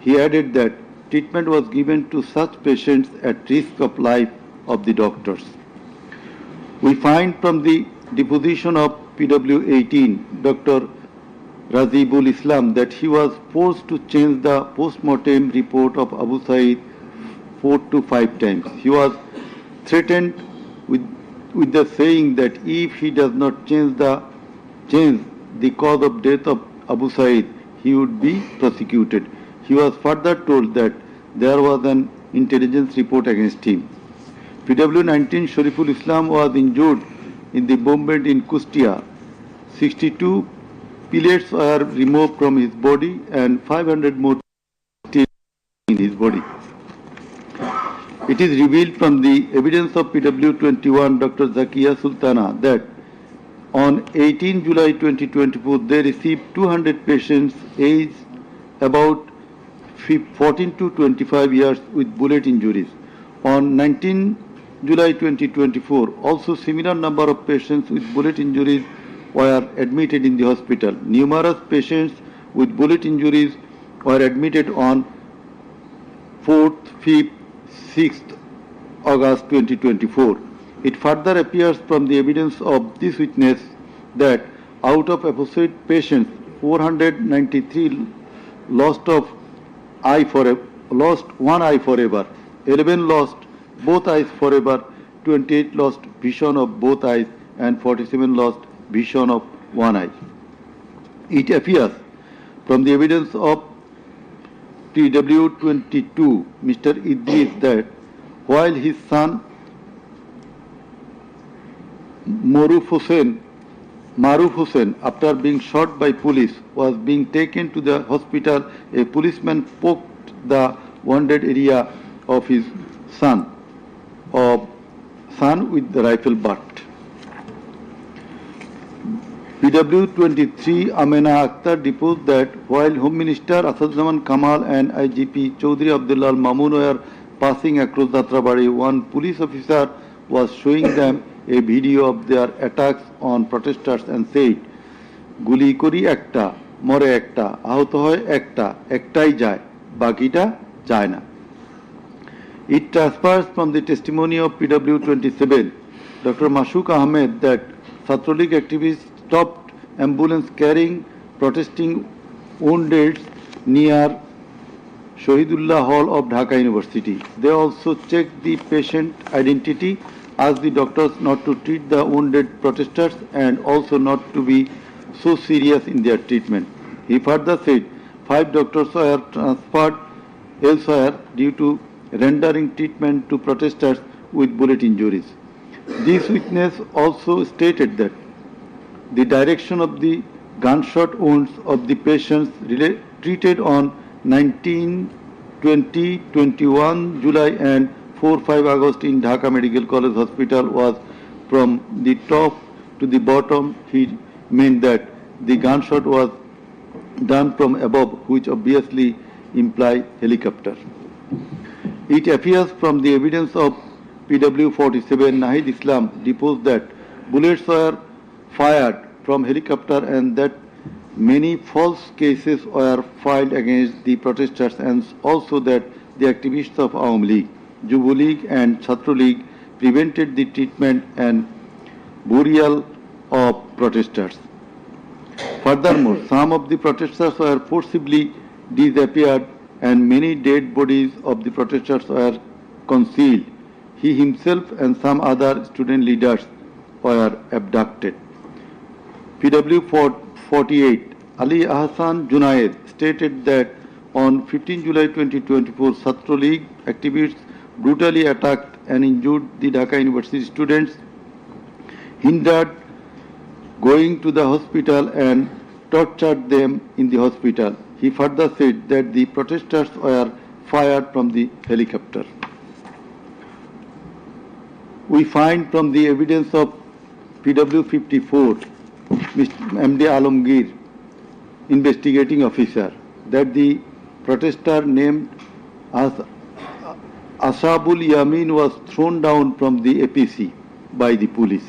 He added that treatment was given to such patients at risk of life of the doctors. We find from the deposition of PW18, Dr. Razibul Islam, that he was forced to change the post-mortem report of Abu Said 4 to 5 times. He was threatened with the saying that if he does not change the cause of death of Abu Said, he would be prosecuted. He was further told that there was an intelligence report against him. PW19 Shariful Islam was injured in the bombardment in Kustia. 62 pellets were removed from his body and 500 more still in his body. It is revealed from the evidence of PW21 Dr. Zakia Sultana that on 18 July 2024 they received 200 patients aged about 14 to 25 years with bullet injuries. On 19 July 2024, also similar number of patients with bullet injuries were admitted in the hospital. Numerous patients with bullet injuries were admitted on 4th, 5th, 6th August 2024. It further appears from the evidence of this witness that out of apposite patients, 493 lost one eye forever, 11 lost both eyes forever, 28 lost vision of both eyes, and 47 lost vision of one eye. It appears from the evidence of PW22, Mr. Idris, that while his son Maruf Hussain, after being shot by police, was being taken to the hospital, a policeman poked the wounded area of his son with the rifle butt. PW23 Amena Akhtar deposed that while Home Minister Asadzaman Kamal and IGP Chaudhry Abdullah Mamun were passing across Datrabari, one police officer was showing them a video of their attacks on protesters and said, "Guli kori ekta, more ekta, ahuto hoy ekta, ektai jay, bakita jay na." It transfers from the testimony of PW27, Dr. Mashuk Ahmed, that Satrolik activists stopped ambulance carrying protesting wounded near Shahidullah Hall of Dhaka University. They also checked the patient identity, asked the doctors not to treat the wounded protesters and also not to be so serious in their treatment. He further said 5 doctors were transferred elsewhere due to rendering treatment to protesters with bullet injuries. This witness also stated that the direction of the gunshot wounds of the patients treated on 19, 20, 21 July and 4-5 August in Dhaka Medical College Hospital was from the top to the bottom. He meant that the gunshot was done from above, which obviously implies helicopter. It appears from the evidence of PW47 Nahid Islam deposed that bullets were fired from helicopter and that many false cases were filed against the protesters, and also that the activists of Awami League, Jubu League and Chhatro League prevented the treatment and burial of protesters. Furthermore, some of the protesters were forcibly disappeared and many dead bodies of the protesters were concealed. He himself and some other student leaders were abducted. PW 48 Ali Ahsan Junaid stated that on 15 July 2024, Satro League activists brutally attacked and injured the Dhaka University students, hindered going to the hospital and tortured them in the hospital. He further said that the protesters were fired from the helicopter. We find from the evidence of PW 54, MD Alamgir, investigating officer, that the protester named as Ashabul Yamin was thrown down from the APC by the police.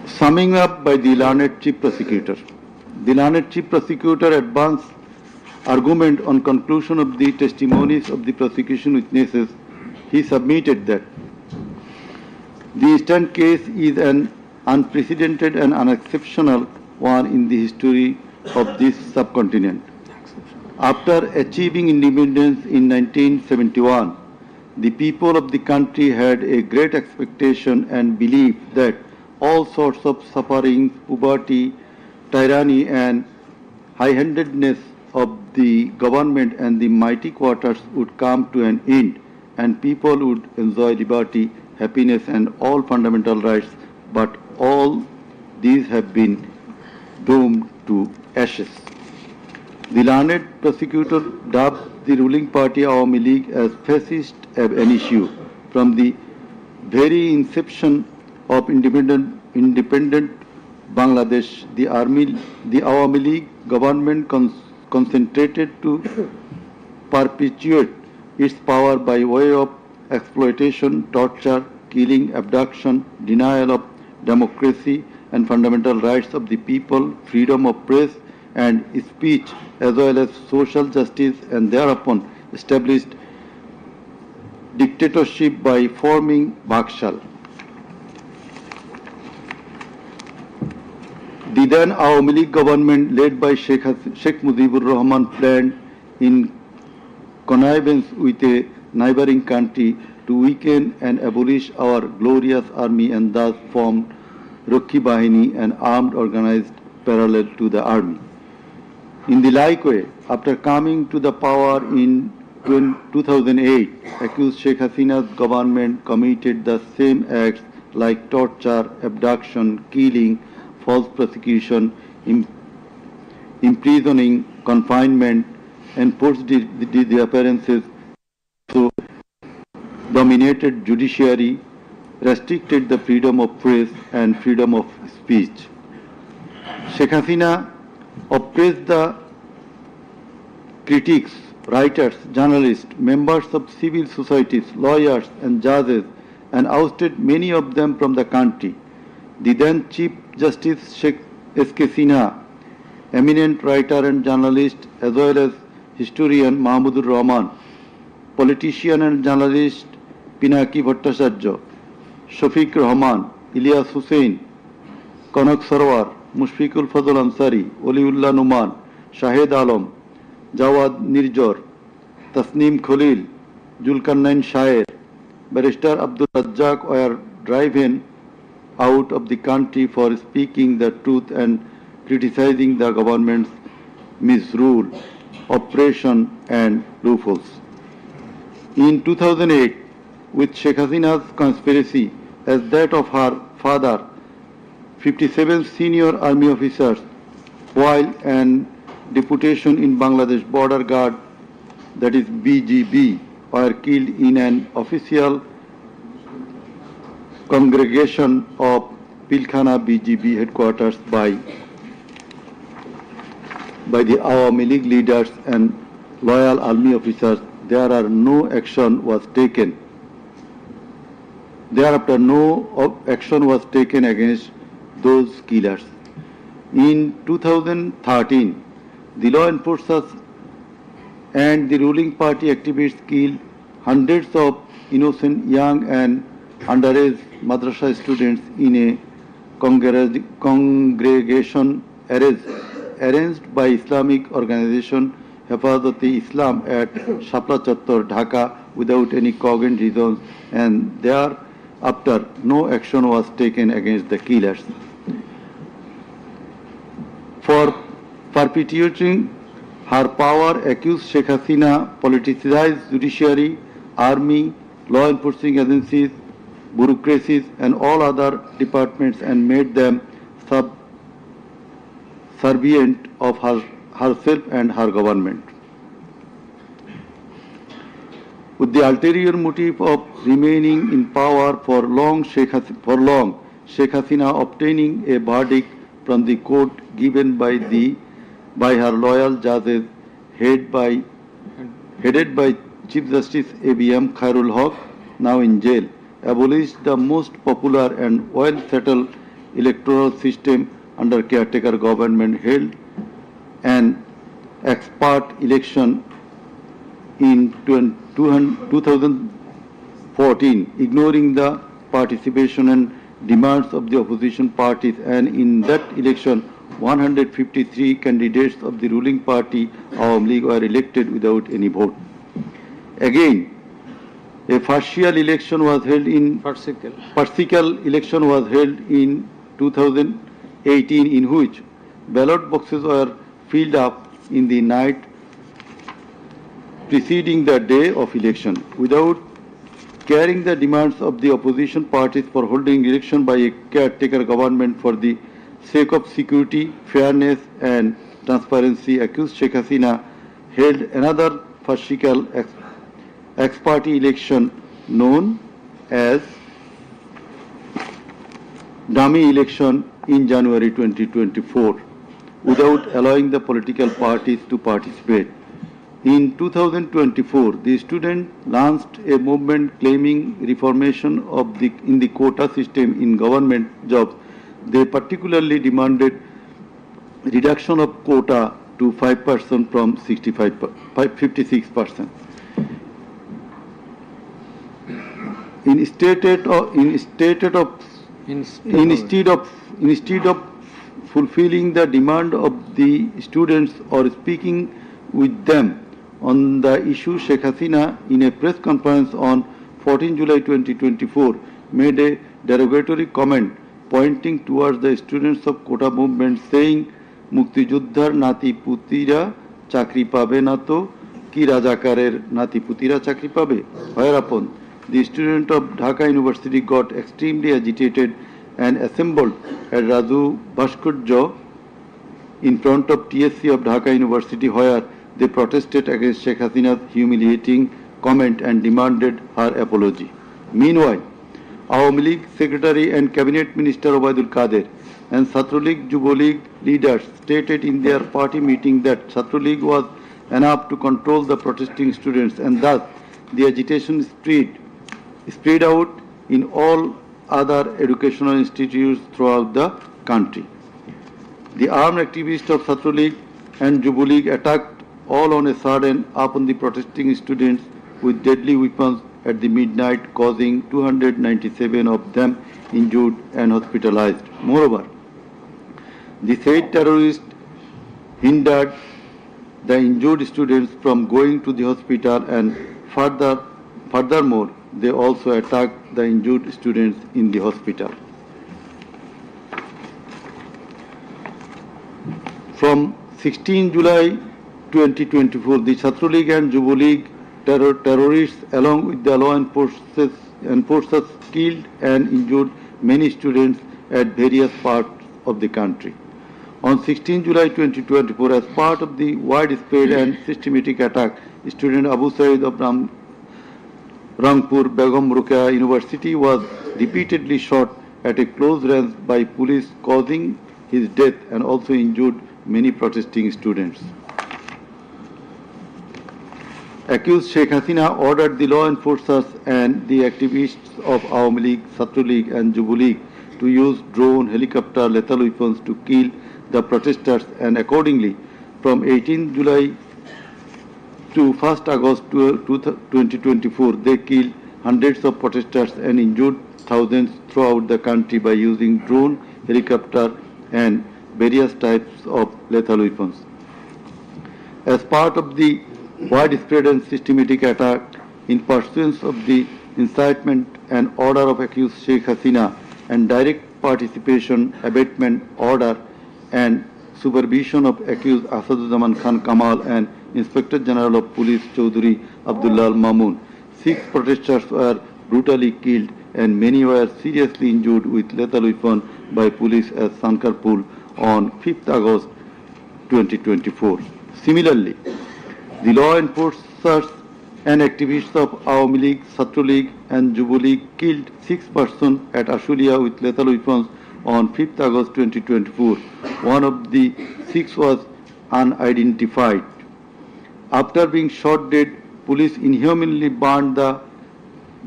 Summing up by the learned Chief Prosecutor. The learned Chief Prosecutor advanced argument on conclusion of the testimonies of the prosecution witnesses. He submitted that the instant case is an unprecedented and unexceptional one in the history of this subcontinent. After achieving independence in 1971, the people of the country had a great expectation and belief that all sorts of sufferings, poverty, tyranny and high-handedness of the government and the mighty quarters would come to an end and people would enjoy liberty, happiness and all fundamental rights, but all these have been doomed to ashes. The learned prosecutor dubbed the ruling party Awami League as fascist ab initio. From the very inception of independent Bangladesh, the Awami League government concentrated to perpetuate its power by way of exploitation, torture, killing, abduction, denial of democracy and fundamental rights of the people, freedom of press and speech, as well as social justice, and thereupon established dictatorship by forming Bakshal. The then Awami League government, led by Sheikh Mujibur Rahman, planned in connivance with a neighboring country to weaken and abolish our glorious army and thus formed Rakhi Bahini, an armed organized parallel to the army. In the like way, after coming to the power in 2008, accused Sheikh Hasina's government committed the same acts like torture, abduction, killing, false prosecution, imprisoning, confinement, enforced disappearances, so dominated judiciary, restricted the freedom of press and freedom of speech. Sheikh Hasina oppressed the critics, writers, journalists, members of civil societies, lawyers and judges, and ousted many of them from the country. The then Chief Justice Sheikh S.K. Sinha, eminent writer and journalist as well as historian Mahmudur Rahman, politician and journalist Pinaki Bhattacharya, Shafiq Rahman, Ilyas Hussain, Kanak Sarwar, Mushfiqul Fazl Ansari, Waliullah Numan, Shahed Alam, Jawad Nirjor, Tasneem Khalil, Julkarnain Shaer, Barrister Abdul Razzaq were driven out of the country for speaking the truth and criticizing the government's misrule, oppression and loopholes. In 2008, with Sheikh Hasina's conspiracy as that of her father, 57 senior army officers, while an deputation in Bangladesh Border Guard, that is BGB, were killed in an official congregation of Pilkhana BGB headquarters by the Awami League leaders and loyal army officers. Thereafter no action was taken against those killers. In 2013, the law enforcers and the ruling party activists killed hundreds of innocent young and underage madrasa students in a congregation arranged by Islamic organization Hefazat-e-Islam at Shapla Chattor, Dhaka, without any cogent reasons, and thereafter no action was taken against the killers. For perpetuating her power, accused Sheikh Hasina politicized judiciary, army, law enforcing agencies, bureaucracies, and all other departments and made them subservient of herself and her government. With the ulterior motive of remaining in power for long, Sheikh Hasina obtaining a verdict from the court given by her loyal judges headed by Chief Justice A.B.M. Khairul Haq, now in jail, abolished the most popular and well-settled electoral system under caretaker government, held an expert election in 2014, ignoring the participation and demands of the opposition parties, and in that election 153 candidates of the ruling party Awami League were elected without any vote. Again, a farcical election was held in 2018, in which ballot boxes were filled up in the night preceding the day of election, without carrying the demands of the opposition parties for holding election by a caretaker government for the sake of security, fairness and transparency. Accused Sheikh Hasina held another farcical ex-party election known as dummy election in January 2024 without allowing the political parties to participate. In 2024, the students launched a movement claiming reformation in the quota system in government jobs. They particularly demanded reduction of quota to 5% from 56%. Instead of fulfilling the demand of the students or speaking with them on the issue, Sheikh Hasina, in a press conference on 14 July 2024, made a derogatory comment pointing towards the students of Kota movement, saying, "Mukti Juddhar nati putira chakri pabe na to ki Rajakarer nati putira chakri pabe." Whereupon the student of Dhaka University got extremely agitated and assembled at Raju Bhaskurjo in front of TSC of Dhaka University, where they protested against Sheikh Hasina's humiliating comment and demanded her apology. Meanwhile, Awami League Secretary and Cabinet Minister Obaidul Kader and Chhatra League Yuva League leaders stated in their party meeting that Chhatra League was enough to control the protesting students, and thus the agitation spread out in all other educational institutes throughout the country. The armed activists of Chhatra League and Yuva League attacked all on a sudden upon the protesting students with deadly weapons at the midnight, causing 297 of them injured and hospitalized. Moreover, the said terrorists hindered the injured students from going to the hospital, and furthermore, they also attacked the injured students in the hospital. From 16 July 2024, the Chhatra League and Yuva League terrorists, along with the law enforcers, killed and injured many students at various parts of the country. On 16 July 2024, as part of the widespread and systematic attack, student Abu Said of Rangpur Begum Ruqayya University was repeatedly shot at a close range by police, causing his death and also injured many protesting students. Accused Sheikh Hasina ordered the law enforcers and the activists of Awami League, Chhatra League and Yuva League to use drone, helicopter, lethal weapons to kill the protesters, and accordingly, from 18 July to 1st August 2024, they killed hundreds of protesters and injured thousands throughout the country by using drone, helicopter and various types of lethal weapons. As part of the widespread and systematic attack in pursuance of the incitement and order of accused Sheikh Hasina and direct participation, abatement order and supervision of accused Asaduzzaman Khan Kamal and Inspector General of Police Chaudhry Abdullah Al Mamun, 6 protesters were brutally killed and many were seriously injured with lethal weapon by police at Sankarpur on 5th August 2024. Similarly, the law enforcers and activists of Awami League, Chhatra League and Jubo League killed 6 persons at Ashulia with lethal weapons on 5th August 2024. One of the 6 was unidentified. After being shot dead, police inhumanly burned the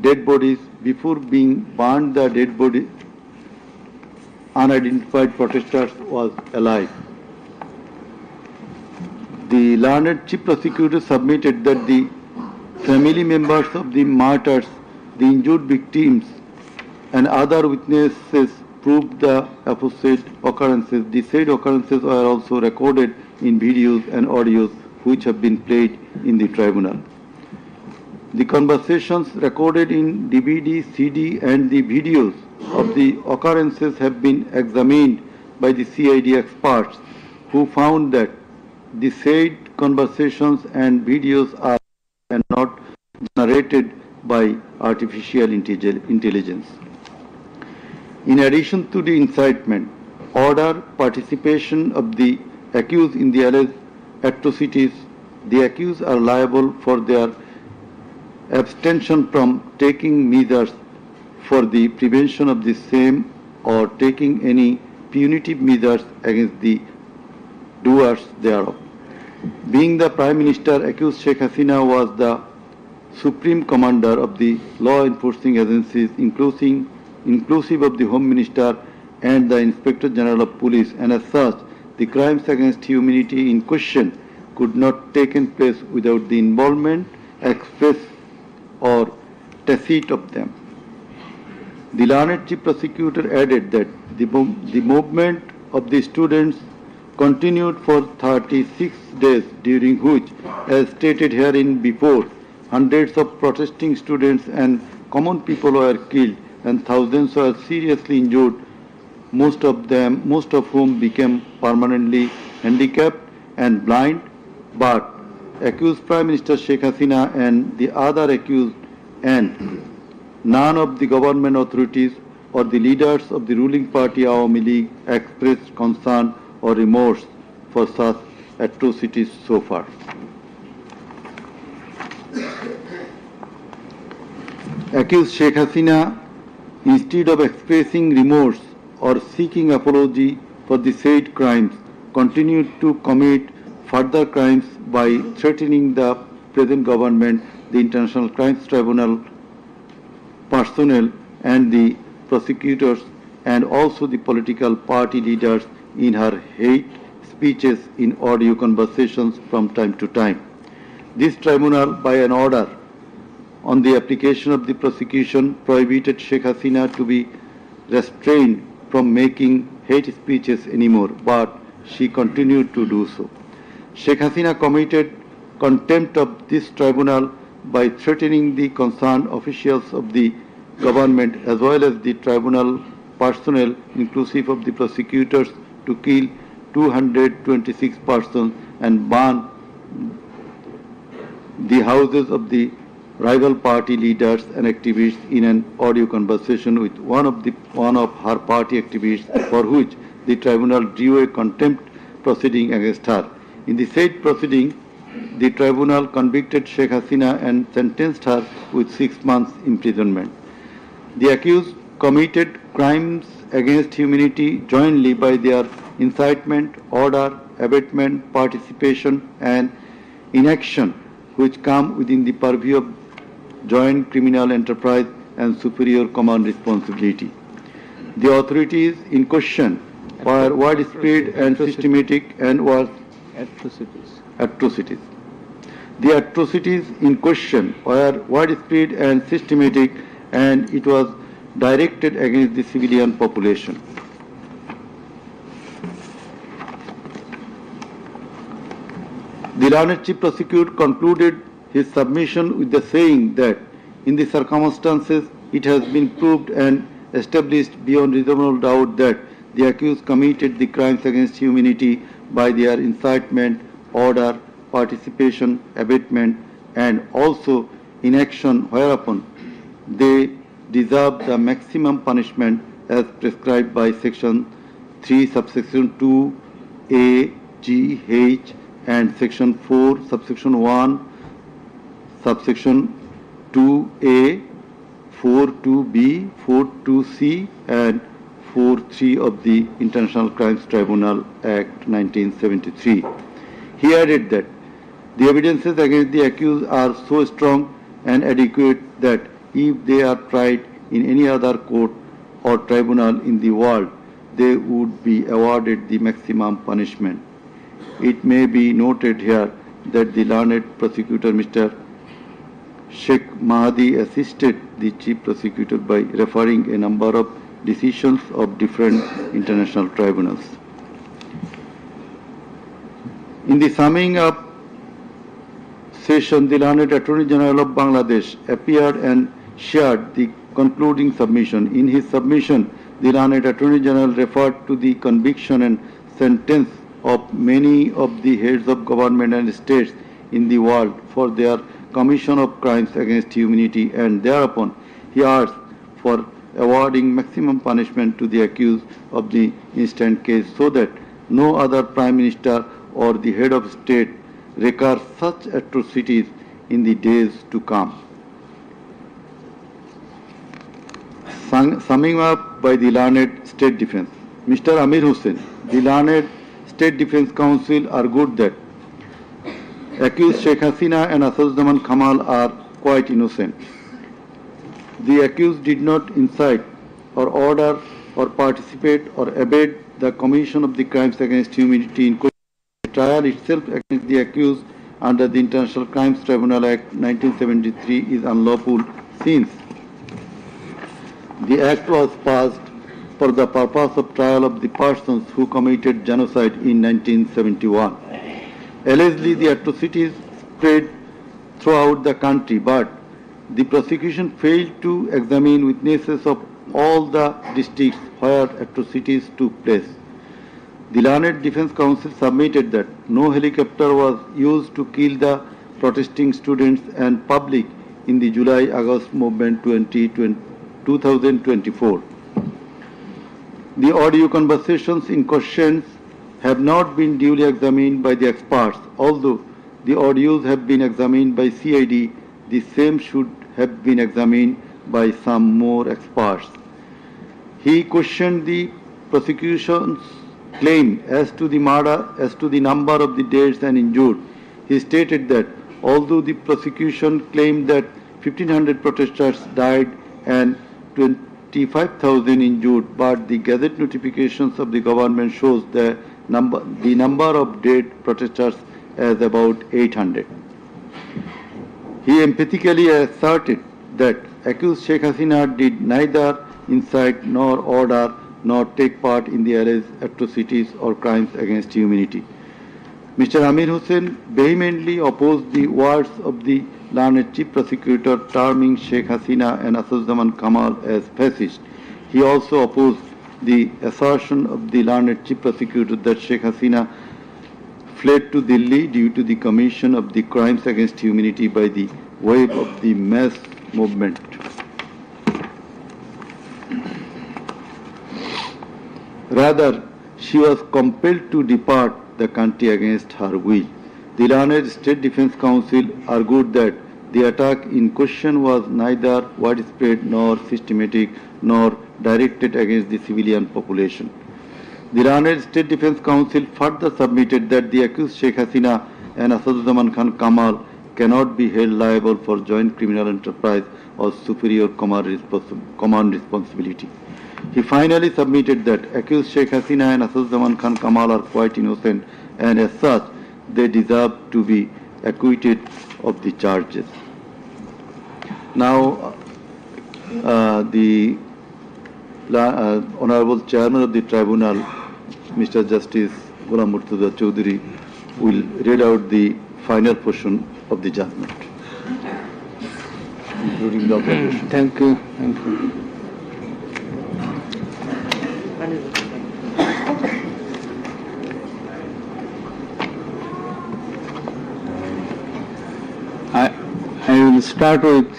dead bodies. Before being burned, the dead body unidentified protesters was alive. The learned chief prosecutor submitted that the family members of the martyrs, the injured victims, and other witnesses proved the aforesaid occurrences. The said occurrences were also recorded in videos and audios which have been played in the tribunal. The conversations recorded in DVD, CD, and the videos of the occurrences have been examined by the CID experts who found that the said conversations and videos are not generated by artificial intelligence. In addition to the incitement, order, participation of the accused in the alleged atrocities, the accused are liable for their abstention from taking measures for the prevention of the same or taking any punitive measures against the doers thereof. Being the Prime Minister, accused Sheikh Hasina was the Supreme Commander of the law enforcing agencies, inclusive of the Home Minister and the Inspector General of Police, and as such, the crimes against humanity in question could not take place without the involvement, express or tacit of them. The learned chief prosecutor added that the movement of the students continued for 36 days, during which, as stated herein before, hundreds of protesting students and common people were killed and thousands were seriously injured, most of whom became permanently handicapped and blind. But accused Prime Minister Sheikh Hasina and the other accused and none of the government authorities or the leaders of the ruling party Awami League expressed concern or remorse for such atrocities so far. Accused Sheikh Hasina, instead of expressing remorse or seeking apology for the said crimes, continued to commit further crimes by threatening the present government, the International Crimes Tribunal personnel and the prosecutors, and also the political party leaders in her hate speeches in audio conversations from time to time. This tribunal, by an order on the application of the prosecution, prohibited Sheikh Hasina to be restrained from making hate speeches anymore, but she continued to do so. Sheikh Hasina committed contempt of this tribunal by threatening the concerned officials of the government as well as the tribunal personnel, inclusive of the prosecutors, to kill 226 persons and burn the houses of the rival party leaders and activists in an audio conversation with one of her party activists, for which the tribunal drew a contempt proceeding against her. In the said proceeding, the tribunal convicted Sheikh Hasina and sentenced her with 6 months imprisonment. The accused committed crimes against humanity jointly by their incitement, order, abatement, participation and inaction, which come within the purview of joint criminal enterprise and superior command responsibility. The authorities in question were widespread and systematic and was atrocities. The atrocities in question were widespread and systematic, and it was directed against the civilian population. The learned Chief Prosecutor concluded his submission with the saying that in the circumstances it has been proved and established beyond reasonable doubt that the accused committed the crimes against humanity by their incitement, order, participation, abatement, and also inaction whereupon they deserve the maximum punishment as prescribed by Section 3, subsection 2, A, G, H, and Section 4, subsection 1, subsection 2A, 4.2b, 4.2c, and 4.3 of the International Crimes Tribunal Act 1973. He added that the evidences against the accused are so strong and adequate that if they are tried in any other court or tribunal in the world, they would be awarded the maximum punishment. It may be noted here that the learned prosecutor, Mr. Sheikh Mahdi, assisted the Chief Prosecutor by referring a number of decisions of different international tribunals. In the summing up session, the learned Attorney General of Bangladesh appeared and shared the concluding submission. In his submission, the learned Attorney General referred to the conviction and sentence of many of the heads of government and states in the world for their commission of crimes against humanity, and thereupon he asked for awarding maximum punishment to the accused of the instant case so that no other Prime Minister or the head of state recur such atrocities in the days to come. Summing up by the learned State Defense, Mr. Amir Hussain, the learned State Defense Counsel argued that accused Sheikh Hasina and Asaduzzaman Kamal are quite innocent. The accused did not incite or order or participate or abet the commission of the crimes against humanity in question. The trial itself against the accused under the International Crimes Tribunal Act 1973 is unlawful since the act was passed for the purpose of trial of the persons who committed genocide in 1971. Allegedly, the atrocities spread throughout the country, but the prosecution failed to examine witnesses of all the districts where atrocities took place. The learned Defense Counsel submitted that no helicopter was used to kill the protesting students and public in the July-August movement 2024. The audio conversations in question have not been duly examined by the experts. Although the audios have been examined by CID, the same should have been examined by some more experts. He questioned the prosecution's claim as to the number of the dead and injured. He stated that although the prosecution claimed that 1,500 protesters died and 25,000 injured, but the Gazette notifications of the government shows the number of dead protesters as about 800. He emphatically asserted that accused Sheikh Hasina did neither incite nor order nor take part in the alleged atrocities or crimes against humanity. Mr. Amir Hussain vehemently opposed the words of the learned Chief Prosecutor terming Sheikh Hasina and Asaduzzaman Kamal as fascist. He also opposed the assertion of the learned Chief Prosecutor that Sheikh Hasina fled to Delhi due to the commission of the crimes against humanity by the wave of the mass movement. Rather, she was compelled to depart the country against her will. The learned State Defense Counsel argued that the attack in question was neither widespread nor systematic nor directed against the civilian population. The learned State Defense Counsel further submitted that the accused Sheikh Hasina and Asaduzzaman Khan Kamal cannot be held liable for joint criminal enterprise or superior command responsibility. He finally submitted that accused Sheikh Hasina and Asaduzzaman Khan Kamal are quite innocent and as such they deserve to be acquitted of the charges. Now, the Honorable Chairman of the Tribunal, Mr. Justice Ghulam Murtaza Chaudhary, will read out the final portion of the judgment, including the observation.
Thank you. Thank you. I will start with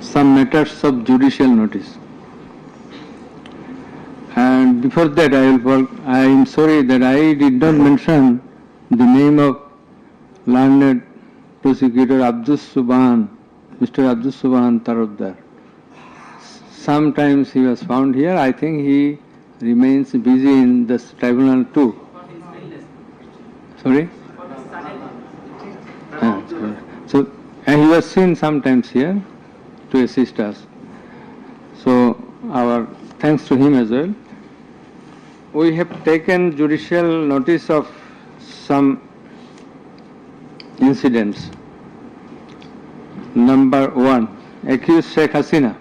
some matters of judicial notice. And before that, I am sorry that I did not mention the name of learned prosecutor Mr. Abdus Subhan Tarabdar. Sometimes he was found here. I think he remains busy in this tribunal too. Sorry? So, and he was seen sometimes here to assist us. So, our thanks to him as well. We have taken judicial notice of some incidents. Number 1, accused Sheikh Hasina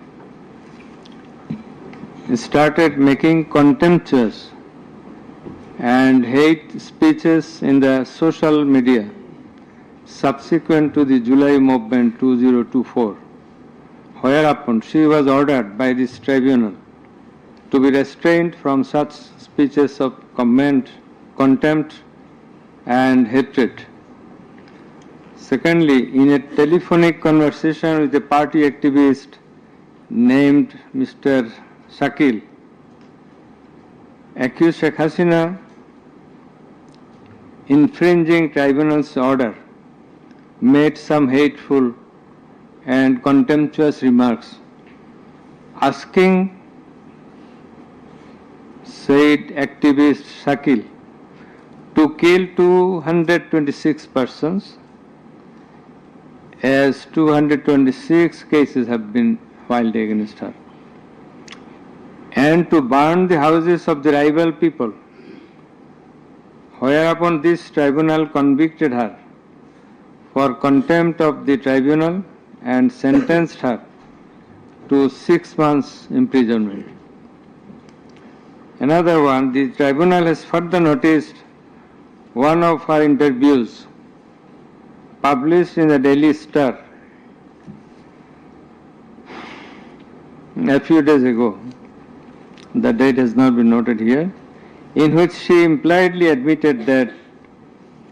started making contemptuous and hate speeches in the social media subsequent to the July movement 2024, whereupon she was ordered by this tribunal to be restrained from such speeches of contempt and hatred. Secondly, in a telephonic conversation with a party activist named Mr. Shakil, accused Sheikh Hasina infringing tribunal's order made some hateful and contemptuous remarks, asking said activist Shakil to kill 226 persons, as 226 cases have been filed against her, and to burn the houses of the rival people, whereupon this tribunal convicted her for contempt of the tribunal and sentenced her to 6 months imprisonment. Another one, the tribunal has further noticed one of her interviews published in the Daily Star a few days ago. The date has not been noted here, in which she impliedly admitted that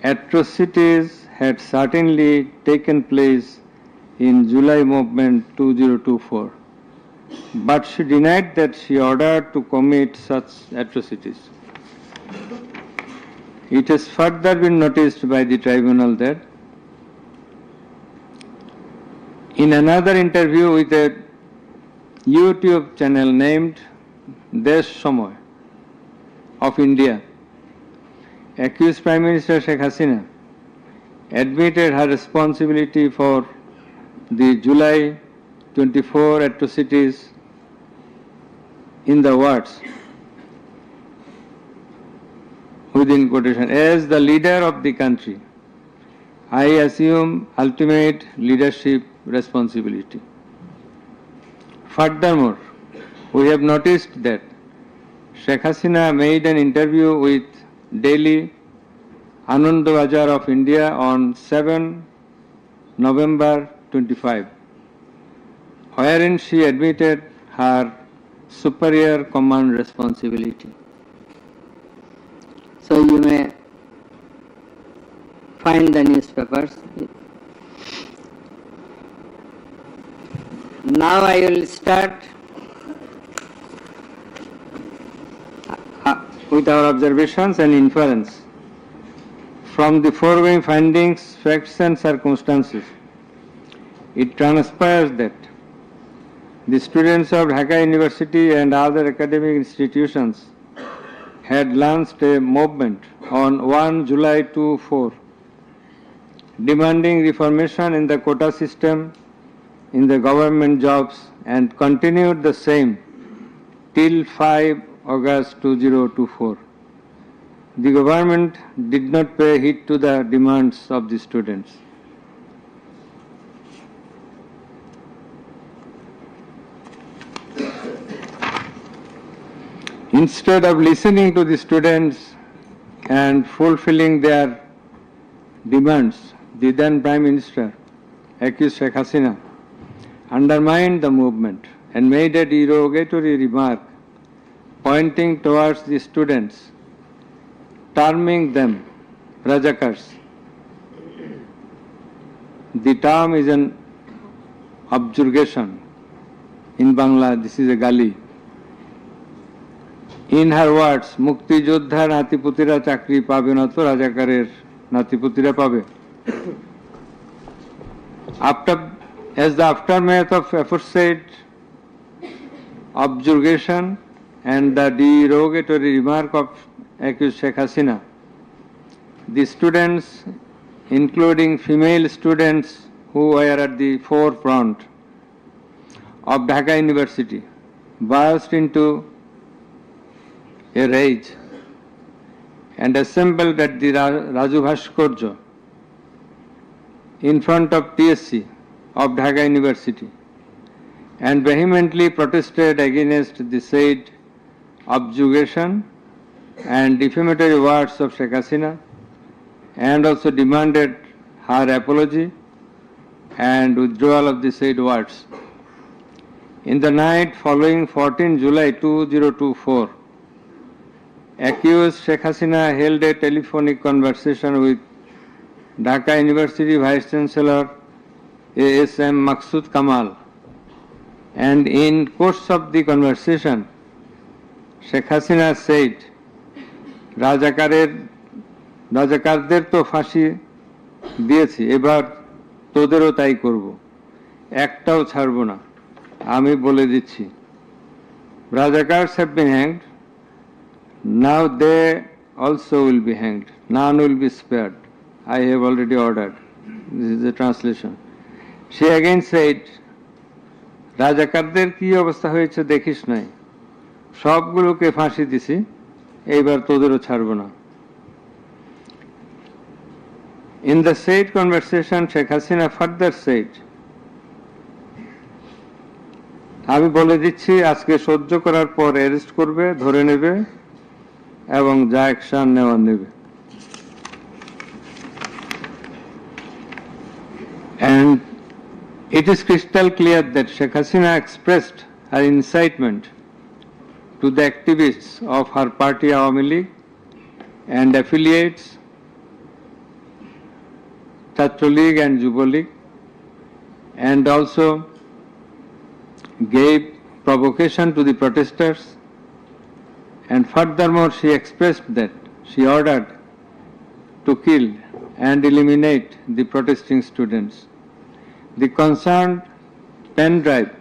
atrocities had certainly taken place in July movement 2024, but she denied that she ordered to commit such atrocities. It has further been noticed by the tribunal that in another interview with a YouTube channel named Desher of India, accused Prime Minister Sheikh Hasina admitted her responsibility for the July 24 atrocities in the words, within quotation, as the leader of the country, I assume ultimate leadership responsibility. Furthermore, we have noticed that Sheikh Hasina made an interview with Daily Anandabazar of India on 7 November 25, wherein she admitted her superior command responsibility.
So you may find the newspapers. Now I will start
with our observations and inference. From the foregoing findings, facts and circumstances, it transpires that the students of Dhaka University and other academic institutions had launched a movement on 1 July 2024 demanding reformation in the quota system in the government jobs and continued the same till 5 August 2024. The government did not pay heed to the demands of the students. Instead of listening to the students and fulfilling their demands, the then Prime Minister, accused Sheikh Hasina, undermined the movement and made a derogatory remark pointing towards the students, terming them Rajakars. The term is an objurgation. In Bangla, this is a gali. In her words, Mukti Joddhar Natiputira Chakri pabe na to Rajakarer Natiputira pabe. As the aftermath of aforesaid objurgation and the derogatory remark of accused Sheikh Hasina, the students, including female students who were at the forefront of Dhaka University, burst into a rage and assembled at the Raju Bhaskarya in front of TSC of Dhaka University and vehemently protested against the said objurgation and defamatory words of Sheikh Hasina, and also demanded her apology and withdrawal of the said words. In the night following 14 July 2024, accused Sheikh Hasina held a telephonic conversation with Dhaka University Vice Chancellor A.S.M. Maksud Kamal, and in course of the conversation, Sheikh Hasina said, রাজাকারদের তো ফাঁসি দিয়েছি, এবার তোদেরও তাই করব, একটাও ছাড়ব না, আমি বলে দিচ্ছি। Rajakars have been hanged, now they also will be hanged, none will be spared. I have already ordered. This is the translation. She again said, রাজাকারদের কি অবস্থা হয়েছে দেখিস নাই, সবগুলোকে ফাঁসি দিছি, এইবার তোদেরও ছাড়ব না। In the said conversation, Sheikh Hasina further said, আমি বলে দিচ্ছি আজকে সহ্য করার পর অ্যারেস্ট করবে, ধরে নেবে এবং যা অ্যাকশন নেওয়ার নেবে। And it is crystal clear that Sheikh Hasina expressed her incitement to the activists of her party Awami League and affiliates, Chhatra League and Yuva League, and also gave provocation to the protesters, and furthermore she expressed that she ordered to kill and eliminate the protesting students. The concerned pen drive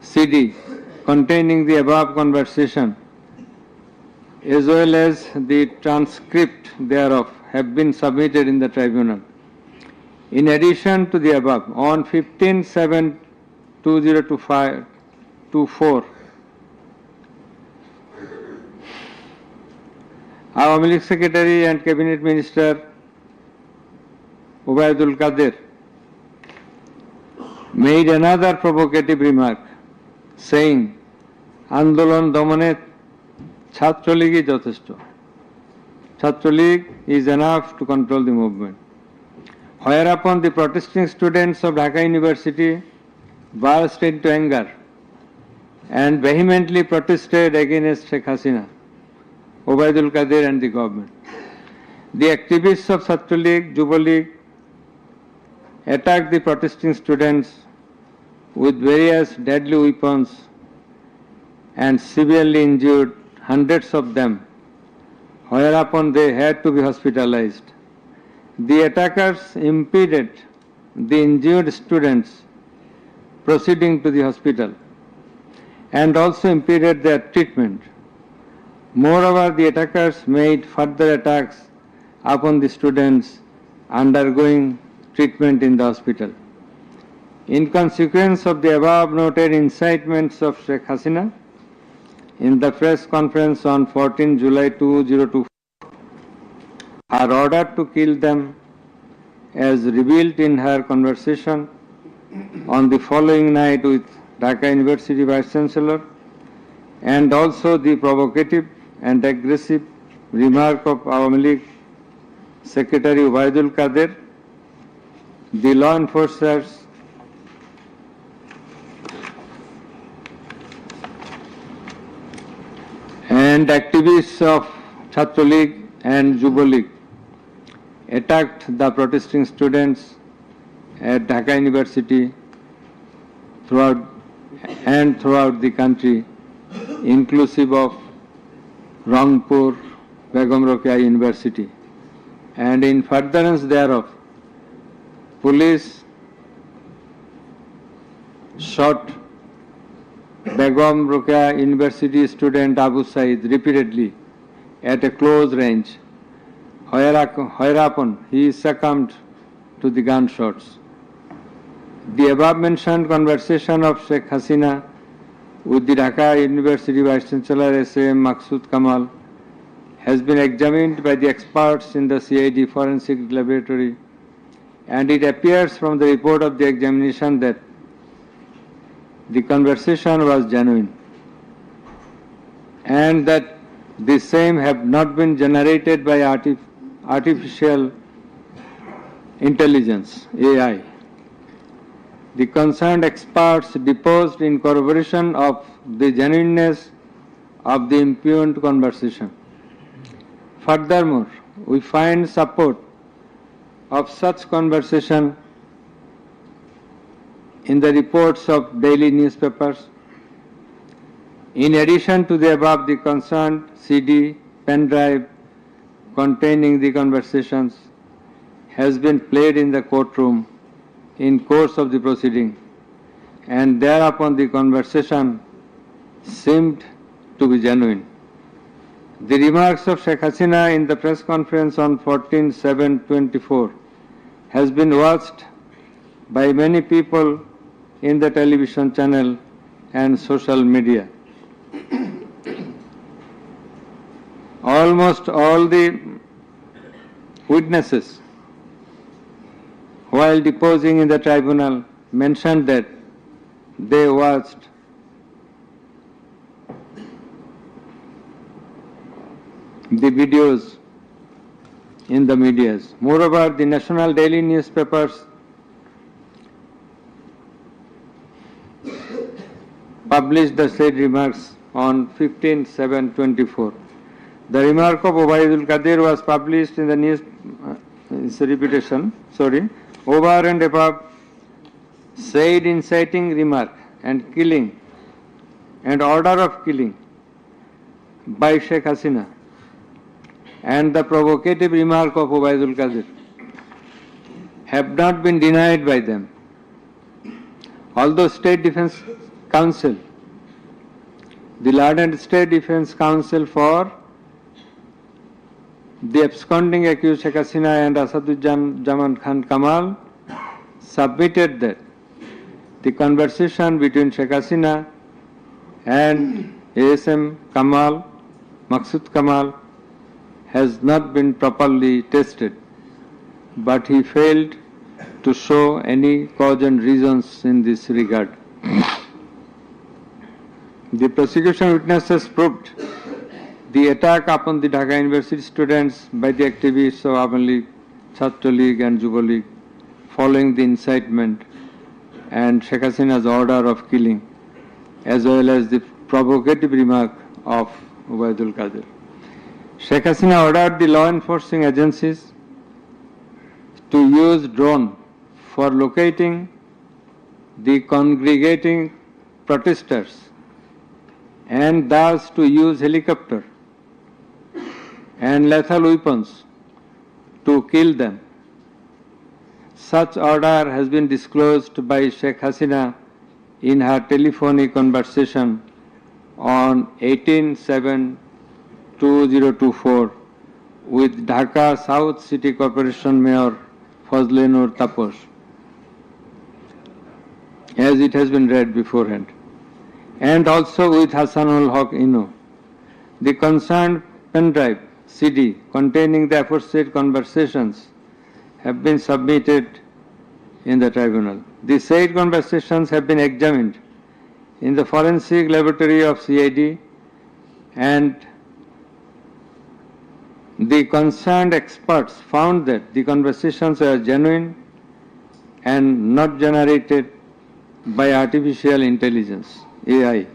CD containing the above conversation as well as the transcript thereof have been submitted in the tribunal. In addition to the above, on 15/7/2024, Awami League Secretary and Cabinet Minister Ubaidul Qadir made another provocative remark, saying, Andolon Domane Chhatra League is যথেষ্ট. Chhatra League is enough to control the movement. Whereupon the protesting students of Dhaka University burst into anger and vehemently protested against Sheikh Hasina, Ubaidul Qadir and the government. The activists of Chhatra League, Yuva League attacked the protesting students with various deadly weapons and severely injured hundreds of them, whereupon they had to be hospitalized. The attackers impeded the injured students proceeding to the hospital and also impeded their treatment. Moreover, the attackers made further attacks upon the students undergoing treatment in the hospital. In consequence of the above noted incitements of Sheikh Hasina, in the press conference on 14 July 2024, her order to kill them, as revealed in her conversation on the following night with Dhaka University Vice Chancellor, and also the provocative and aggressive remark of Awami League Secretary Ubaidul Kader, the law enforcers and activists of Chhatra League and Yuva League attacked the protesting students at Dhaka University throughout the country, inclusive of Rangpur, Begum Rokeya University. And in furtherance thereof, police shot Begum Rokeya University student Abu Said repeatedly at a close range, whereupon he succumbed to the gunshots. The above mentioned conversation of Sheikh Hasina with the Dhaka University Vice Chancellor S.M. Maksud Kamal has been examined by the experts in the CID Forensic Laboratory, and it appears from the report of the examination that the conversation was genuine and that the same have not been generated by artificial intelligence, AI. The concerned experts deposed in corroboration of the genuineness of the impugned conversation. Furthermore, we find support of such conversation in the reports of daily newspapers. In addition to the above, the concerned CD, pen drive containing the conversations has been played in the courtroom in course of the proceeding, and thereupon the conversation seemed to be genuine. The remarks of Sheikh Hasina in the press conference on 14/7/24 has been watched by many people in the television channel and social media. Almost all the witnesses, while deposing in the tribunal, mentioned that they watched the videos in the medias. Moreover, the national daily newspapers published the said remarks on 15/7/24. The remark of Ubaidul Kadir was published in the news, it's a repetition, over and above said inciting remark and killing and order of killing by Sheikh Hasina and the provocative remark of Ubaidul Kadir have not been denied by them. Although State Defence Council, the learned State Defence Council for the absconding accused Sheikh Hasina and Asaduজ্জামান Khan Kamal submitted that the conversation between Sheikh Hasina and ASM Kamal, Maksud Kamal, has not been properly tested, but he failed to show any cause and reasons in this regard. The prosecution witnesses proved the attack upon the Dhaka University students by the activists of Awami League, Chhatra League and Yuva League following the incitement and Sheikh Hasina's order of killing, as well as the provocative remark of Ubaidul Kadir. Sheikh Hasina ordered the law enforcing agencies to use drone for locating the congregating protesters and thus to use helicopter and lethal weapons to kill them. Such order has been disclosed by Sheikh Hasina in her telephonic conversation on 18/7/2024 with Dhaka South City Corporation Mayor Fazle Nur Taposh, as it has been read beforehand, and also with Hassanul Haq Ino. The concerned pen drive CD containing the aforesaid conversations have been submitted in the tribunal. The said conversations have been examined in the forensic laboratory of CID, and The concerned experts found that the conversations were genuine and not generated by artificial intelligence, AI.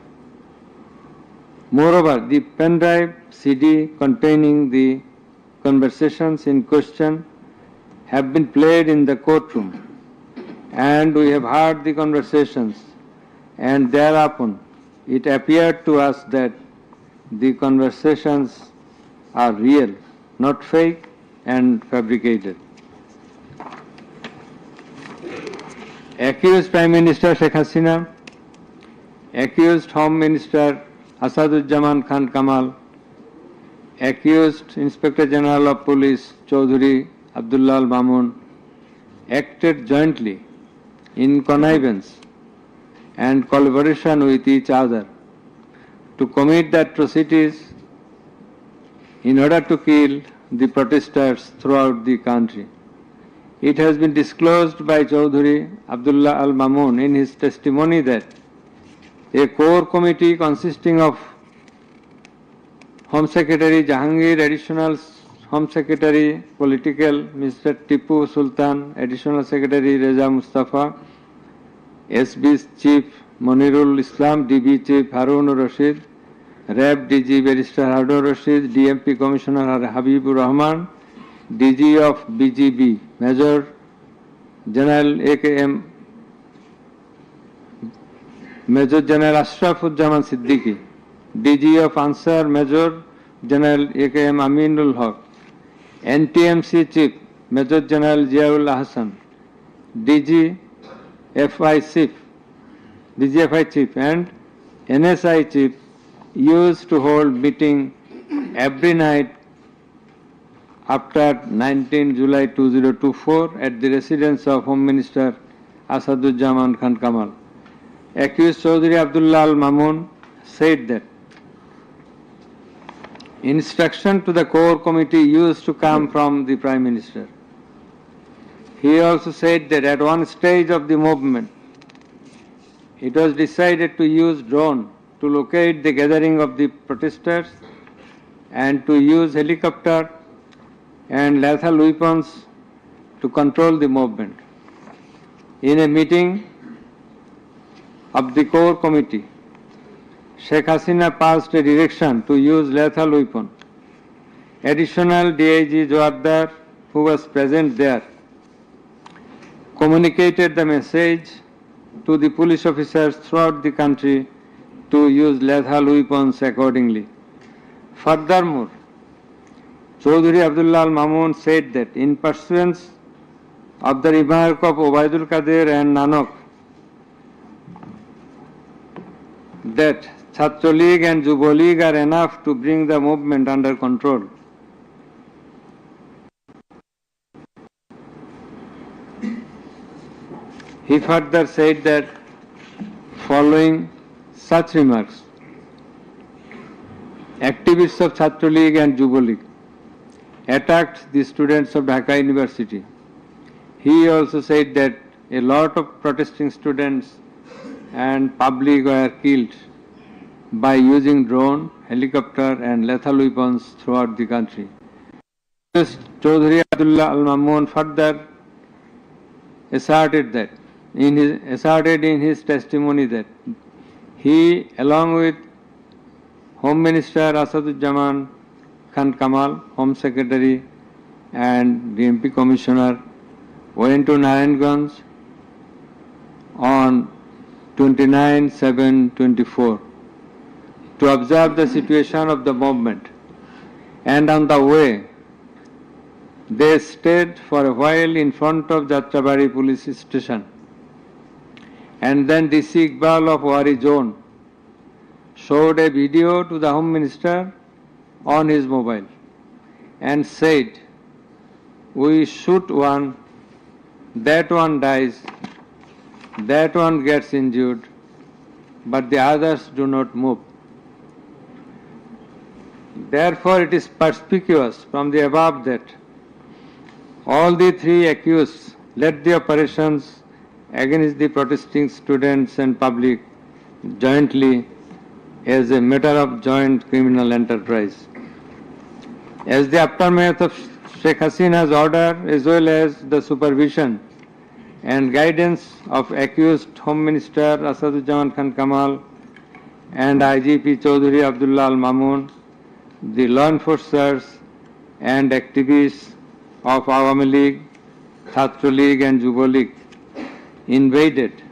Moreover, the pen drive CD containing the conversations in question have been played in the courtroom, and we have heard the conversations, and thereupon it appeared to us that the conversations are real, not fake and fabricated. Accused Prime Minister Sheikh Hasina, accused Home Minister Asaduzzaman Khan Kamal, accused Inspector General of Police Chaudhry Abdullah Al Mamun acted jointly in connivance and collaboration with each other to commit the atrocities in order to kill the protesters throughout the country. It has been disclosed by Chaudhry Abdullah Al Mamun in his testimony that a core committee consisting of Home Secretary Jahangir, Additional Home Secretary Political Mr. Tipu Sultan, Additional Secretary Reza Mustafa, SB Chief Monirul Islam, DB Chief Harun Rashid, RAB DG Barrister Harun Rashid, DMP Commissioner Habibur Rahman, DG of BGB Major General AKM Major General Ashrafuzzaman Siddiqui, DG of Ansar Major General AKM Aminul Haq, NTMC Chief Major General Ziaul Ahsan, DGFI Chief and NSI Chief used to hold meeting every night after 19 July 2024 at the residence of Home Minister Asaduzzaman Khan Kamal. Accused Chaudhry Abdullah Al Mamun said that instruction to the core committee used to come from the Prime Minister. He also said that at one stage of the movement, it was decided to use drone to locate the gathering of the protesters and to use helicopter and lethal weapons to control the movement. In a meeting of the core committee, Sheikh Hasina passed a direction to use lethal weapon. Additional DIG Joardar, who was present there, communicated the message to the police officers throughout the country to use lethal weapons accordingly. Furthermore, Chaudhry Abdullah Al Mamun said that in pursuance of the remark of Obaidul Qadir and Nanak that Chhatra League and Yuva League are enough to bring the movement under control. He further said that following such remarks, activists of Chhatra League and Yuva League attacked the students of Dhaka University. He also said that a lot of protesting students and public were killed by using drone, helicopter and lethal weapons throughout the country. Chaudhry Abdullah Al Mamun further asserted in his testimony that he, along with Home Minister Asaduzzaman Khan Kamal, Home Secretary and DMP Commissioner, went to Narayanganj on 29/7/24 to observe the situation of the movement, and on the way they stayed for a while in front of Jatrabari police station, and then DC Iqbal of Wari Zone showed a video to the Home Minister on his mobile and said, "We shoot one, that one dies, that one gets injured, but the others do not move." Therefore, it is perspicuous from the above that all the three accused led the operations against the protesting students and public jointly as a matter of joint criminal enterprise. As the aftermath of Sheikh Hasina's order, as well as the supervision and guidance of accused Home Minister Asaduজ্জামান Khan Kamal and IGP Chaudhry Abdullah Al Mamun, the law enforcers and activists of Awami League, Chhatra League and Yuva League invaded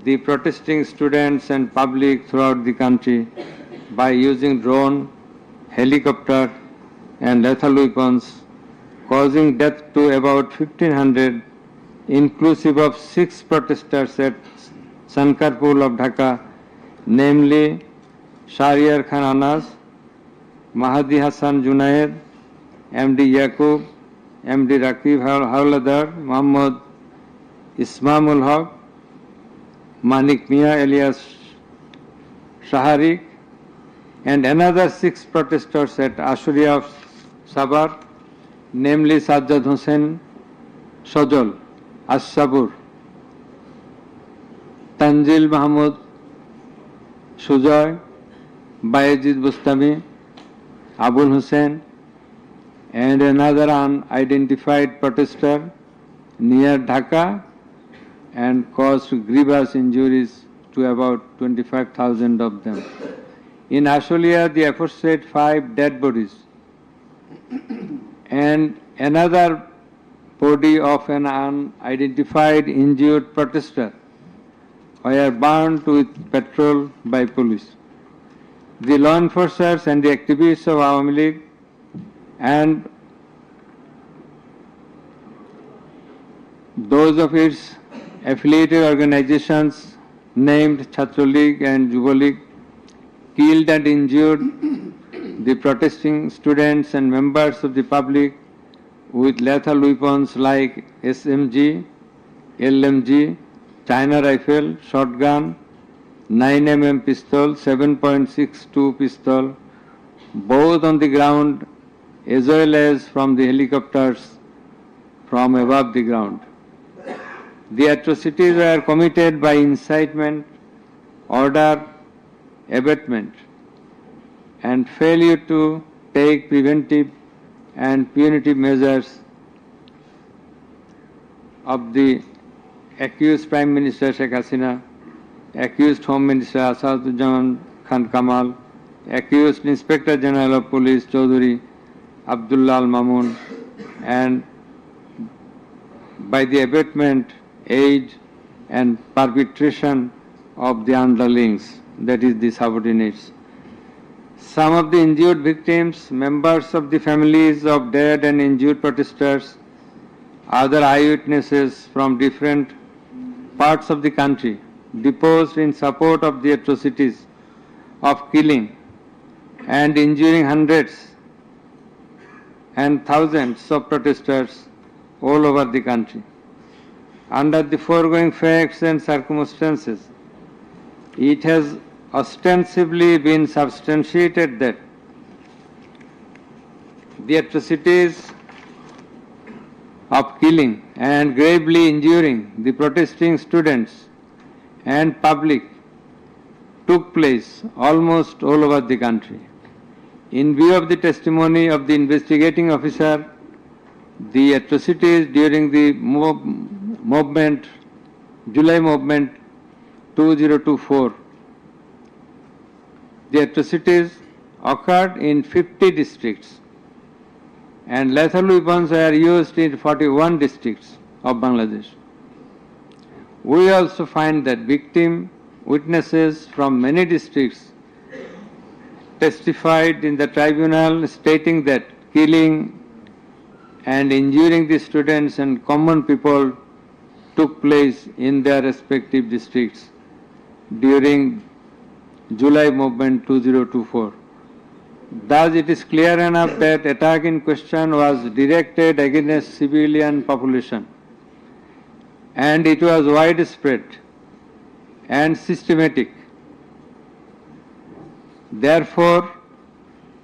the protesting students and public throughout the country by using drone, helicopter and lethal weapons, causing death to about 1,500, inclusive of 6 protesters at Sankarpur of Dhaka, namely Shahryar Khan Anas, Mahdi Hassan Junaid, MD Yaqub, MD Rakib Hawladar, Muhammad Ismamul Haq, Manik Mia alias Shaharik, and another 6 protesters at Ashuria of Sabar, namely Sajjad Hussain Sojol, Ashabur, Tanzil Mahmud Sujoy, Bayezid Bustami, Abul Hussain, and another unidentified protester near Dhaka, and caused grievous injuries to about 25,000 of them. In Ashulia, the aforesaid 5 dead bodies and another body of an unidentified injured protester were burned with petrol by police. The law enforcers and the activists of Awami League and those of its affiliated organizations named Chhatra League and Yuva League killed and injured the protesting students and members of the public with lethal weapons like SMG, LMG, China rifle, shotgun, 9mm pistol, 7.62 pistol, both on the ground as well as from the helicopters from above the ground. The atrocities were committed by incitement, order, abatement, and failure to take preventive and punitive measures of the accused Prime Minister Sheikh Hasina, accused Home Minister Asaduজ্জামান Khan Kamal, accused Inspector General of Police Chaudhry Abdullah Al Mamun, and by the abatement, aid and perpetration of the underlings, that is the subordinates. Some of the injured victims, members of the families of dead and injured protesters, other eyewitnesses from different parts of the country deposed in support of the atrocities of killing and injuring hundreds and thousands of protesters all over the country. Under the foregoing facts and circumstances, it has ostensibly been substantiated that the atrocities of killing and gravely injuring the protesting students and public took place almost all over the country. In view of the testimony of the investigating officer, the atrocities during the movement, July movement 2024, the atrocities occurred in 50 districts and lethal weapons were used in 41 districts of Bangladesh. We also find that victim witnesses from many districts testified in the tribunal stating that killing and injuring the students and common people took place in their respective districts during July movement 2024. Thus, it is clear enough that attack in question was directed against civilian population and it was widespread and systematic. Therefore,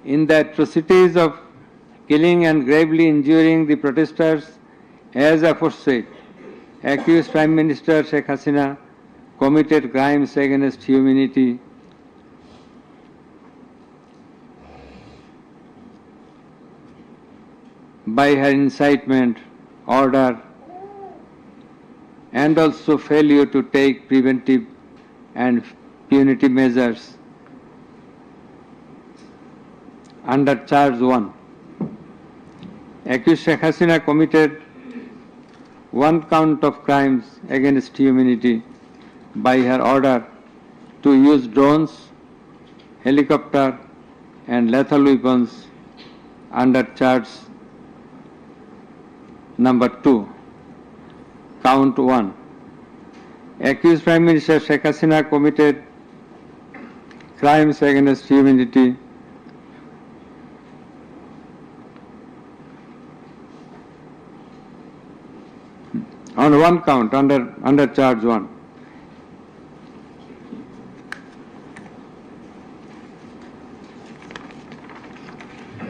in the atrocities of killing and gravely injuring the protesters, as aforesaid, accused Prime Minister Sheikh Hasina committed crimes against humanity by her incitement, order, and also failure to take preventive and punitive measures under charge 1. Accused Sheikh Hasina committed one count of crimes against humanity by her order to use drones, helicopter and lethal weapons under charge number 2, count 1. Accused Prime Minister Sheikh Hasina committed crimes against humanity on one count under charge 1.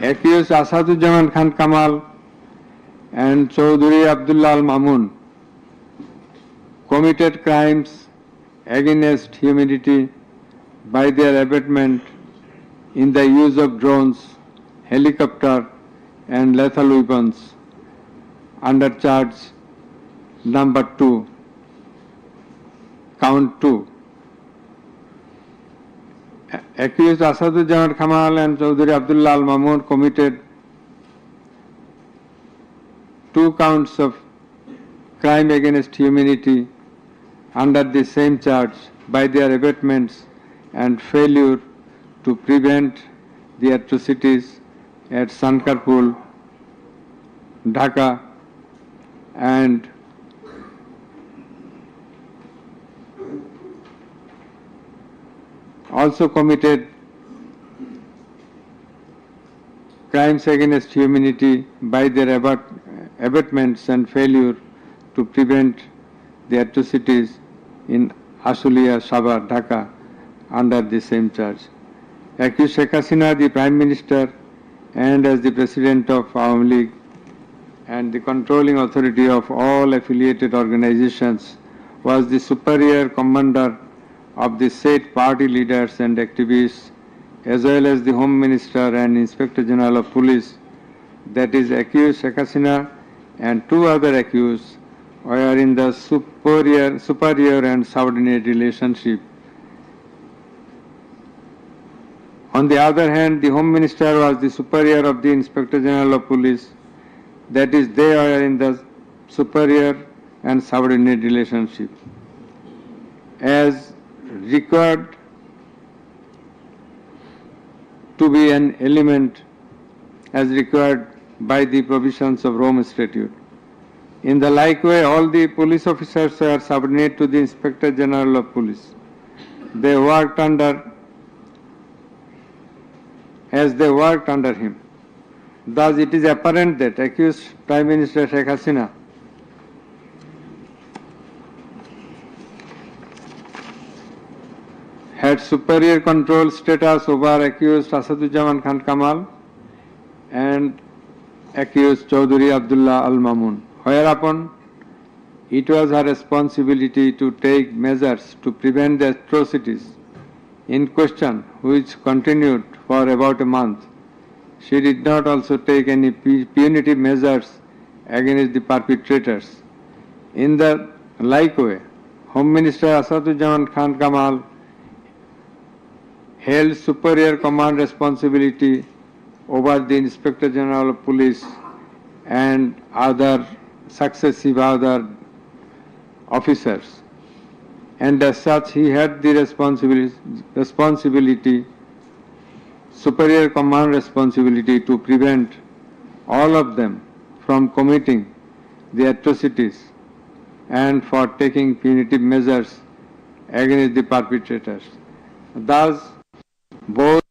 Accused Asadujaman Khan Kamal and Chaudhuri Abdullah Al Mamun committed crimes against humanity by their abatement in the use of drones, helicopter and lethal weapons under charge number 2, count 2. Accused Asadujaman Kamal and Chaudhuri Abdullah Al Mamun committed 2 counts of crime against humanity under the same charge by their abatements and failure to prevent the atrocities at Sankarpur, Dhaka, and also committed crimes against humanity by their abatements and failure to prevent the atrocities in Ashulia, Sabha, Dhaka under the same charge. Accused Sheikh Hasina, the Prime Minister and as the President of Awami League and the controlling authority of all affiliated organizations, was the superior commander of the said party leaders and activists, as well as the Home Minister and Inspector General of Police, that is accused Sheikh Hasina and 2 other accused were in the superior and subordinate relationship. On the other hand, the Home Minister was the superior of the Inspector General of Police, that is they are in the superior and subordinate relationship. As required to be an element as required by the provisions of Rome Statute. In the like way, all the police officers are subordinate to the Inspector General of Police. They worked under him. Thus, it is apparent that accused Prime Minister Sheikh Hasina had superior control status over accused Asadujaman Khan Kamal and accused Chaudhuri Abdullah Al Mamun, whereupon it was her responsibility to take measures to prevent the atrocities in question, which continued for about a month. She did not also take any punitive measures against the perpetrators. In the like way, Home Minister Asadujaman Khan Kamal held superior command responsibility over the Inspector General of Police and other successive other officers, and as such he had the responsibility, superior command responsibility to prevent all of them from committing the atrocities and for taking punitive measures against the perpetrators. Thus, both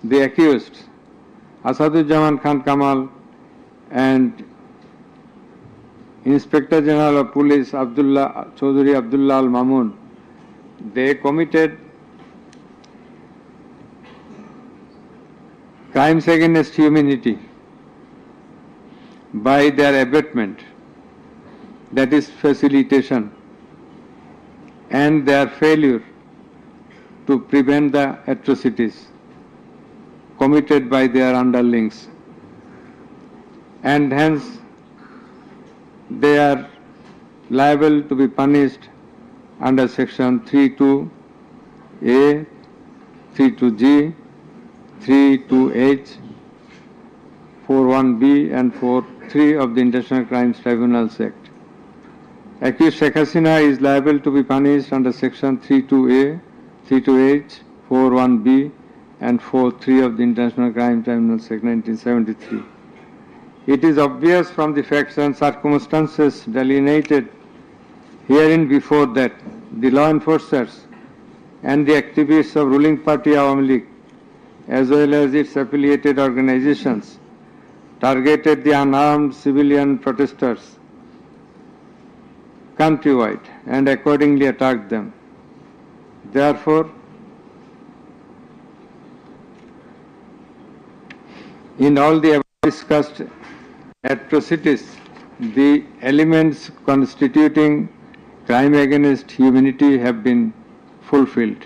the accused Asadujaman Khan Kamal and Inspector General of Police Chaudhuri Abdullah Al Mamun, they committed crimes against humanity by their abatement, that is facilitation, and their failure to prevent the atrocities committed by their underlings. and hence they are liable to be punished under section 32A, 32G, 32H, 41B and 43 of the International Crimes Tribunals Act. Accused Sheikh Hasina is liable to be punished under section 32A, 32H, 41B and 43 of the International Crimes Tribunals Act 1973. It is obvious from the facts and circumstances delineated herein before that the law enforcers and the activists of ruling party Awami League as well as its affiliated organizations targeted the unarmed civilian protesters countrywide and accordingly attacked them. Therefore, in all the above discussed atrocities, the elements constituting crime against humanity have been fulfilled.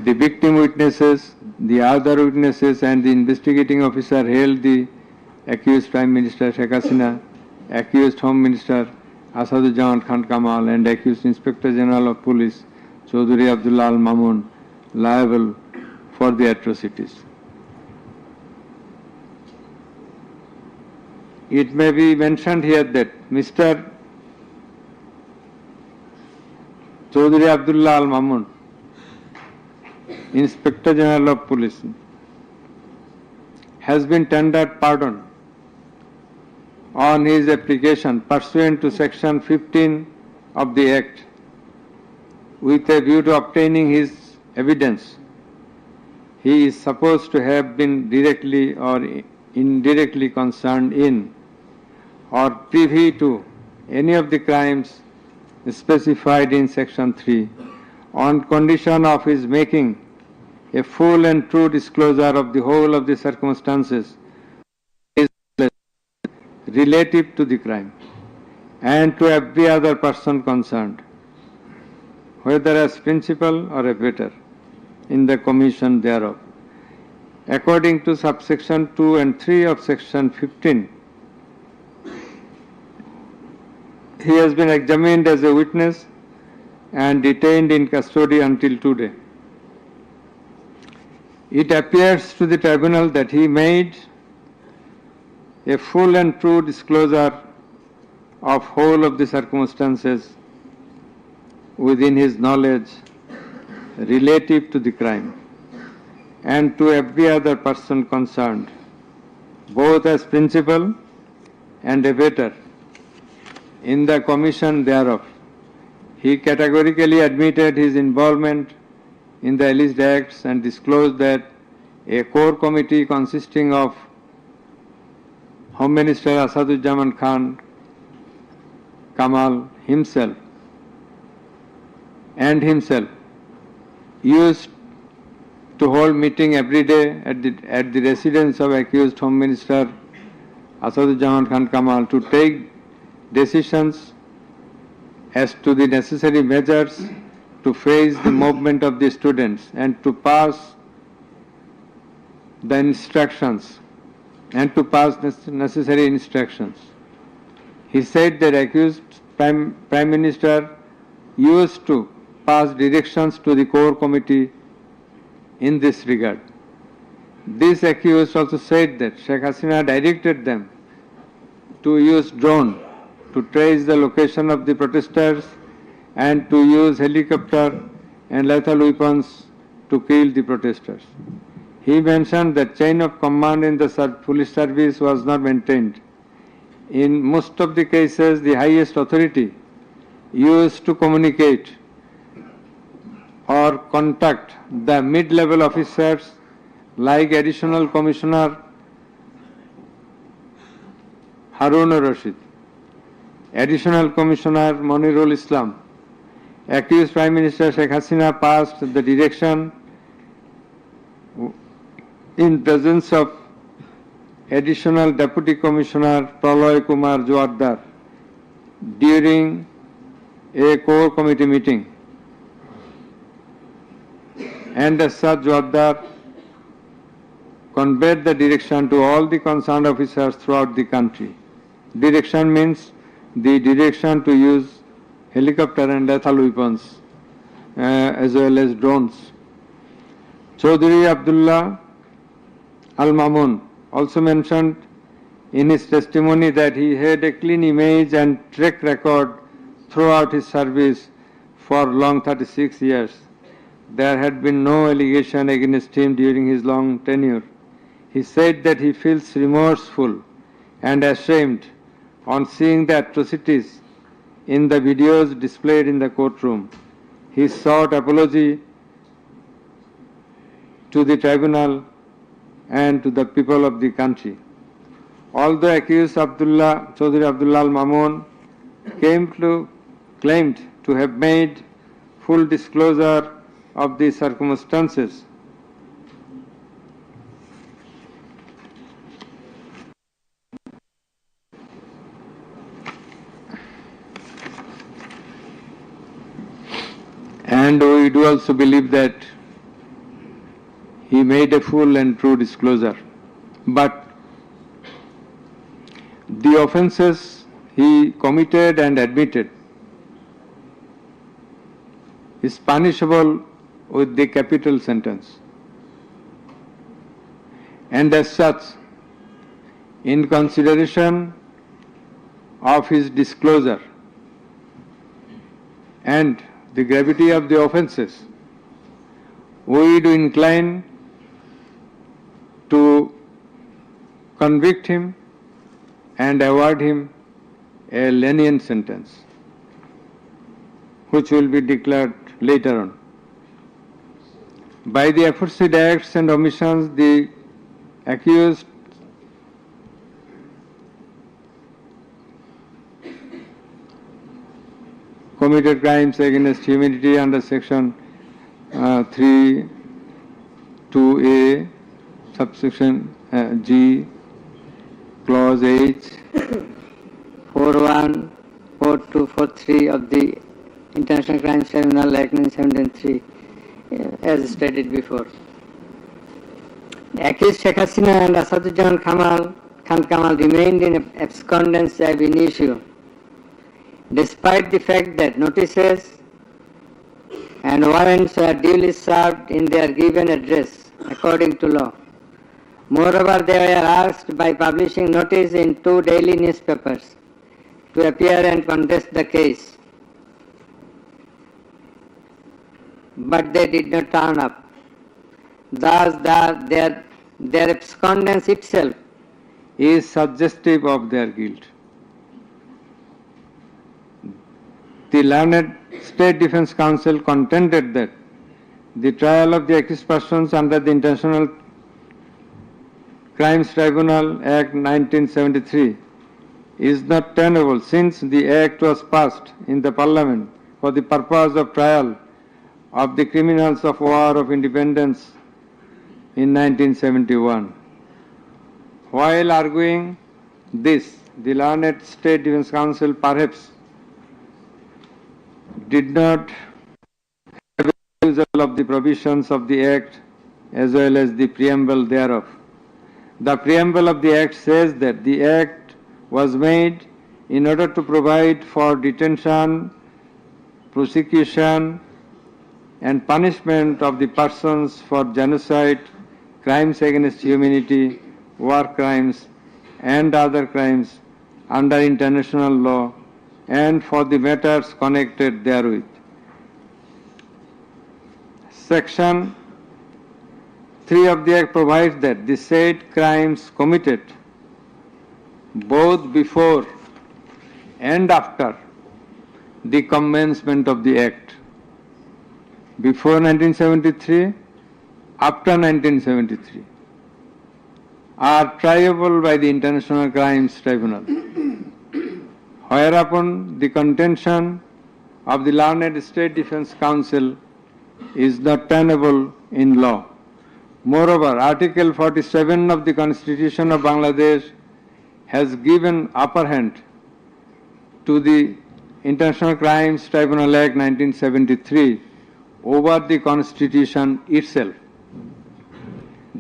The victim witnesses, the other witnesses and the investigating officer hailed the accused Prime Minister Sheikh Hasina, accused Home Minister Asaduzzaman Khan Kamal and accused Inspector General of Police Chaudhry Abdullah Al Mamun liable for the atrocities. It may be mentioned here that Mr. Chaudhry Abdullah Al Mamun, Inspector General of Police, has been tendered pardon on his application pursuant to section 15 of the Act with a view to obtaining his evidence. He is supposed to have been directly or indirectly concerned in or privy to any of the crimes specified in section 3 on condition of his making a full and true disclosure of the whole of the circumstances relative to the crime and to every other person concerned, whether as principal or abettor in the commission thereof. According to subsection 2 and 3 of section 15, he has been examined as a witness and detained in custody until today. It appears to the tribunal that he made a full and true disclosure of whole of the circumstances within his knowledge relative to the crime and to every other person concerned, both as principal and abettor in the commission thereof. He categorically admitted his involvement in the alleged acts and disclosed that a core committee consisting of Home Minister Asaduzzaman Khan Kamal himself used to hold meeting every day at the residence of accused Home Minister Asaduzzaman Khan Kamal to take decisions as to the necessary measures to face the movement of the students and to pass the instructions and to pass necessary instructions. He said that accused Prime Minister used to pass directions to the core committee in this regard. This accused also said that Sheikh Hasina directed them to use drone to trace the location of the protesters and to use helicopter and lethal weapons to kill the protesters. He mentioned that chain of command in the police service was not maintained. In most of the cases, the highest authority used to communicate or contact the mid-level officers like Additional Commissioner Harun Rashid, Additional Commissioner Monirul Islam. Accused Prime Minister Sheikh Hasina passed the direction in presence of Additional Deputy Commissioner Praloy Kumar Joardar during a core committee meeting. And as such, Joardar conveyed the direction to all the concerned officers throughout the country. Direction means the direction to use helicopter and lethal weapons as well as drones. Chaudhry Abdullah Al-Mamun also mentioned in his testimony that he had a clean image and track record throughout his service for long 36 years. There had been no allegation against him during his long tenure. He said that he feels remorseful and ashamed on seeing the atrocities in the videos displayed in the courtroom. He sought apology to the tribunal and to the people of the country. Although accused Chaudhry Abdullah Al-Mamun claimed to have made full disclosure of the circumstances, and we do also believe that he made a full and true disclosure. But the offences he committed and admitted is punishable with the capital sentence. And as such, in consideration of his disclosure and the gravity of the offences, we do incline to convict him and award him a lenient sentence, which will be declared later on. By the aforesaid acts and omissions, the accused committed crimes against humanity under section 3, 2A, subsection G, clause H,
41, 42, 43 of the International Crimes Tribunal Act 1973, as stated before. The accused Sheikh Hasina and Asaduজ্জামান Khan Kamal remained in abscondence ab initio, despite the fact that notices and warrants were duly served in their given address according to law. Moreover, they were asked by publishing notice in 2 daily newspapers to appear and contest the case, but they did not turn up. Thus, their abscondence itself
is suggestive of their guilt. The learned State Defence Council contended that the trial of the accused persons under the International Crimes Tribunal Act 1973 is not tenable, since the Act was passed in the Parliament for the purpose of trial of the criminals of War of Independence in 1971. While arguing this, the learned State Defence Council perhaps did not have a refusal of the provisions of the Act as well as the preamble thereof. The preamble of the Act says that the Act was made in order to provide for detention, prosecution, and punishment of the persons for genocide, crimes against humanity, war crimes, and other crimes under international law, and for the matters connected therewith. Section 3 of the Act provides that the said crimes committed both before and after the commencement of the Act, before 1973, after 1973, are triable by the International Crimes Tribunal, whereupon the contention of the learned State Defence Council is not tenable in law. Moreover, Article 47 of the Constitution of Bangladesh has given upper hand to the International Crimes Tribunal Act 1973 over the Constitution itself.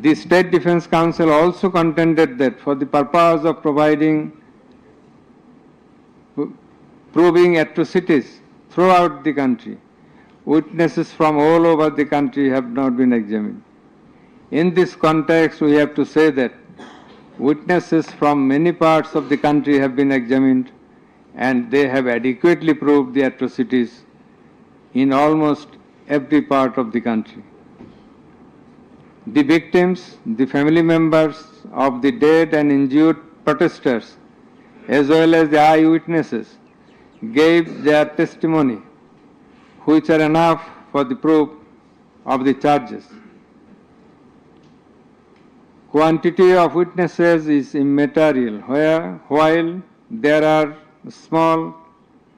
The State Defense Council also contended that for the purpose of proving atrocities throughout the country, witnesses from all over the country have not been examined. In this context, we have to say that witnesses from many parts of the country have been examined and they have adequately proved the atrocities in almost every part of the country. The victims, the family members of the dead and injured protesters, as well as the eyewitnesses, gave their testimony, which are enough for the proof of the charges. Quantity of witnesses is immaterial, while there are a small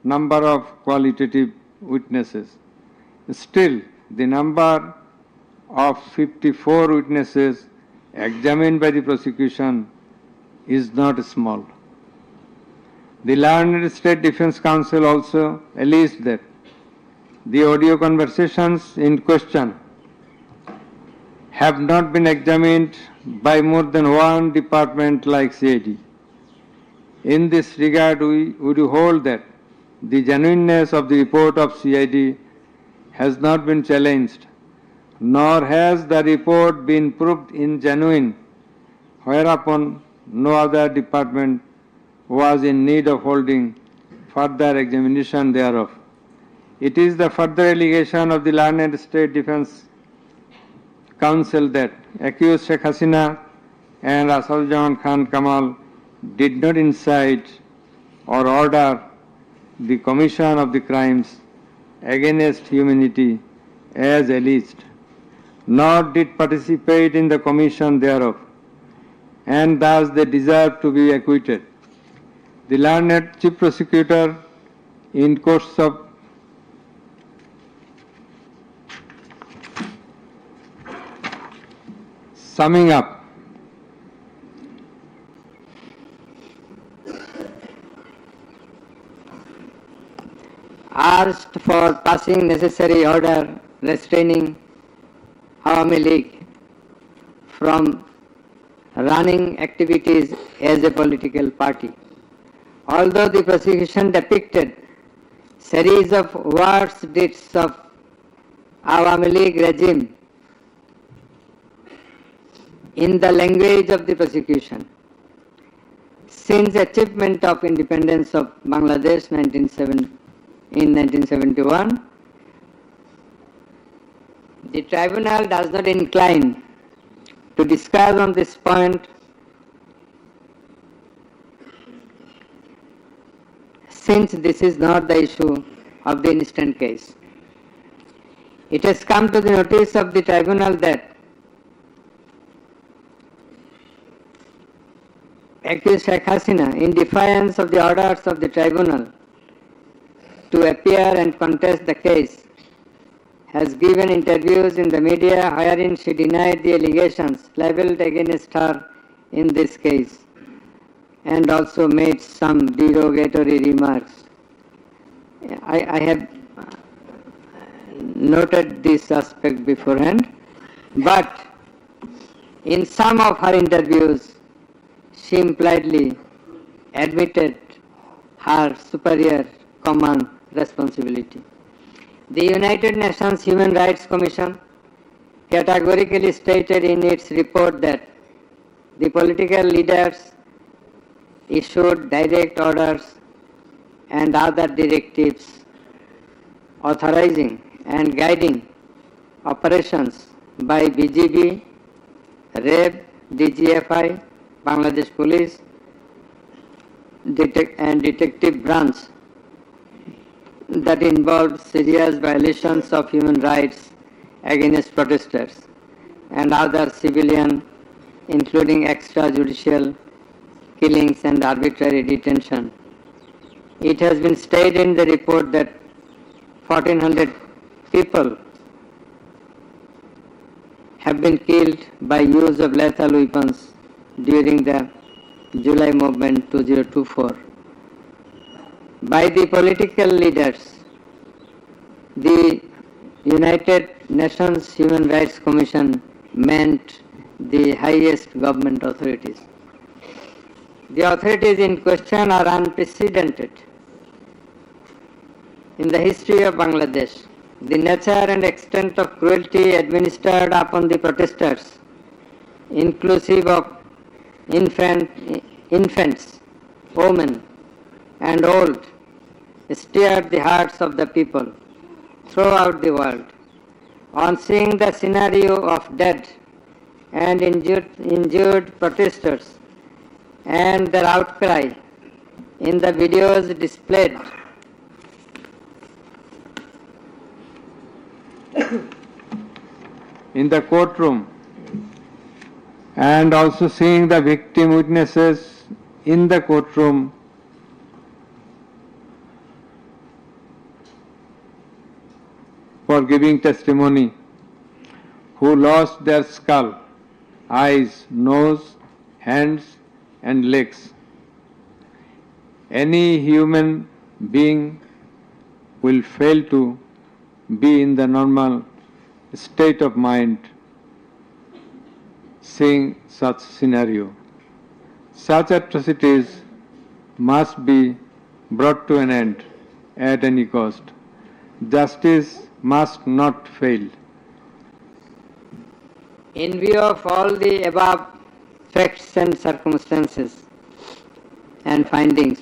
number of qualitative witnesses. Still, the number of 54 witnesses examined by the prosecution is not small. The learned State Defense Council also alleged that the audio conversations in question have not been examined by more than one department like CID. In this regard, we would hold that the genuineness of the report of CID has not been challenged, nor has the report been proved ingenuine, whereupon no other department was in need of holding further examination thereof. It is the further allegation of the learned State Defense Council that accused Sheikh Hasina and Asaduzzaman Khan Kamal did not incite or order the commission of the crimes against humanity as alleged, nor did participate in the commission thereof, and thus they deserve to be acquitted. The learned Chief Prosecutor, in course of summing up,
asked for passing necessary order restraining Awami League from running activities as a political party. Although the prosecution depicted series of worse deeds of Awami League regime in the language of the prosecution, since achievement of independence of Bangladesh in 1971, the tribunal does not incline to discuss on this point since this is not the issue of the instant case. It has come to the notice of the tribunal that accused Sheikh Hasina, in defiance of the orders of the tribunal to appear and contest the case, has given interviews in the media wherein she denied the allegations levelled against her in this case and also made some derogatory remarks. I have noted this aspect beforehand, but in some of her interviews she impliedly admitted her superior command responsibility. The United Nations Human Rights Commission categorically stated in its report that the political leaders issued direct orders and other directives authorizing and guiding operations by BGB, REB, DGFI, Bangladesh Police, and Detective Branch that involved serious violations of human rights against protesters and other civilian, including extrajudicial killings and arbitrary detention. It has been stated in the report that 1,400 people have been killed by use of lethal weapons during the July movement 2024. By the political leaders, the United Nations Human Rights Commission meant the highest government authorities. The authorities in question are unprecedented in the history of Bangladesh. The nature and extent of cruelty administered upon the protesters, inclusive of infants, women, and old, stirred the hearts of the people throughout the world. On seeing the scenario of dead and injured protesters and their outcry in the videos displayed
in the courtroom, and also seeing the victim witnesses in the courtroom, for giving testimony, who lost their skull, eyes, nose, hands, and legs. Any human being will fail to be in the normal state of mind seeing such scenario. Such atrocities must be brought to an end at any cost. Justice must not fail.
in view of all the above facts and circumstances and findings.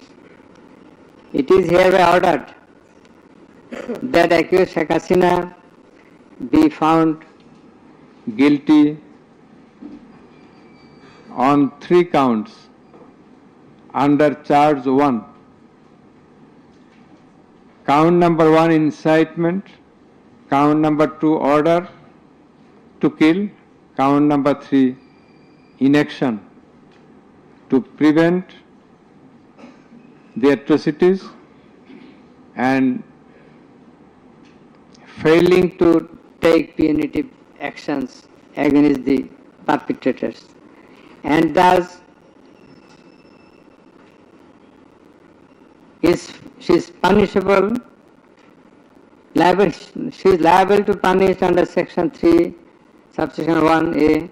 It is hereby ordered that accused Sheikh Hasina be found
Guilty on 3 counts under charge 1. Count number 1, incitement. Count number 2, order to kill. Count number 3, inaction to prevent the atrocities and
failing to take punitive actions against the perpetrators, and thus she is punishable, she is liable to punish under section 3, subsection 1a,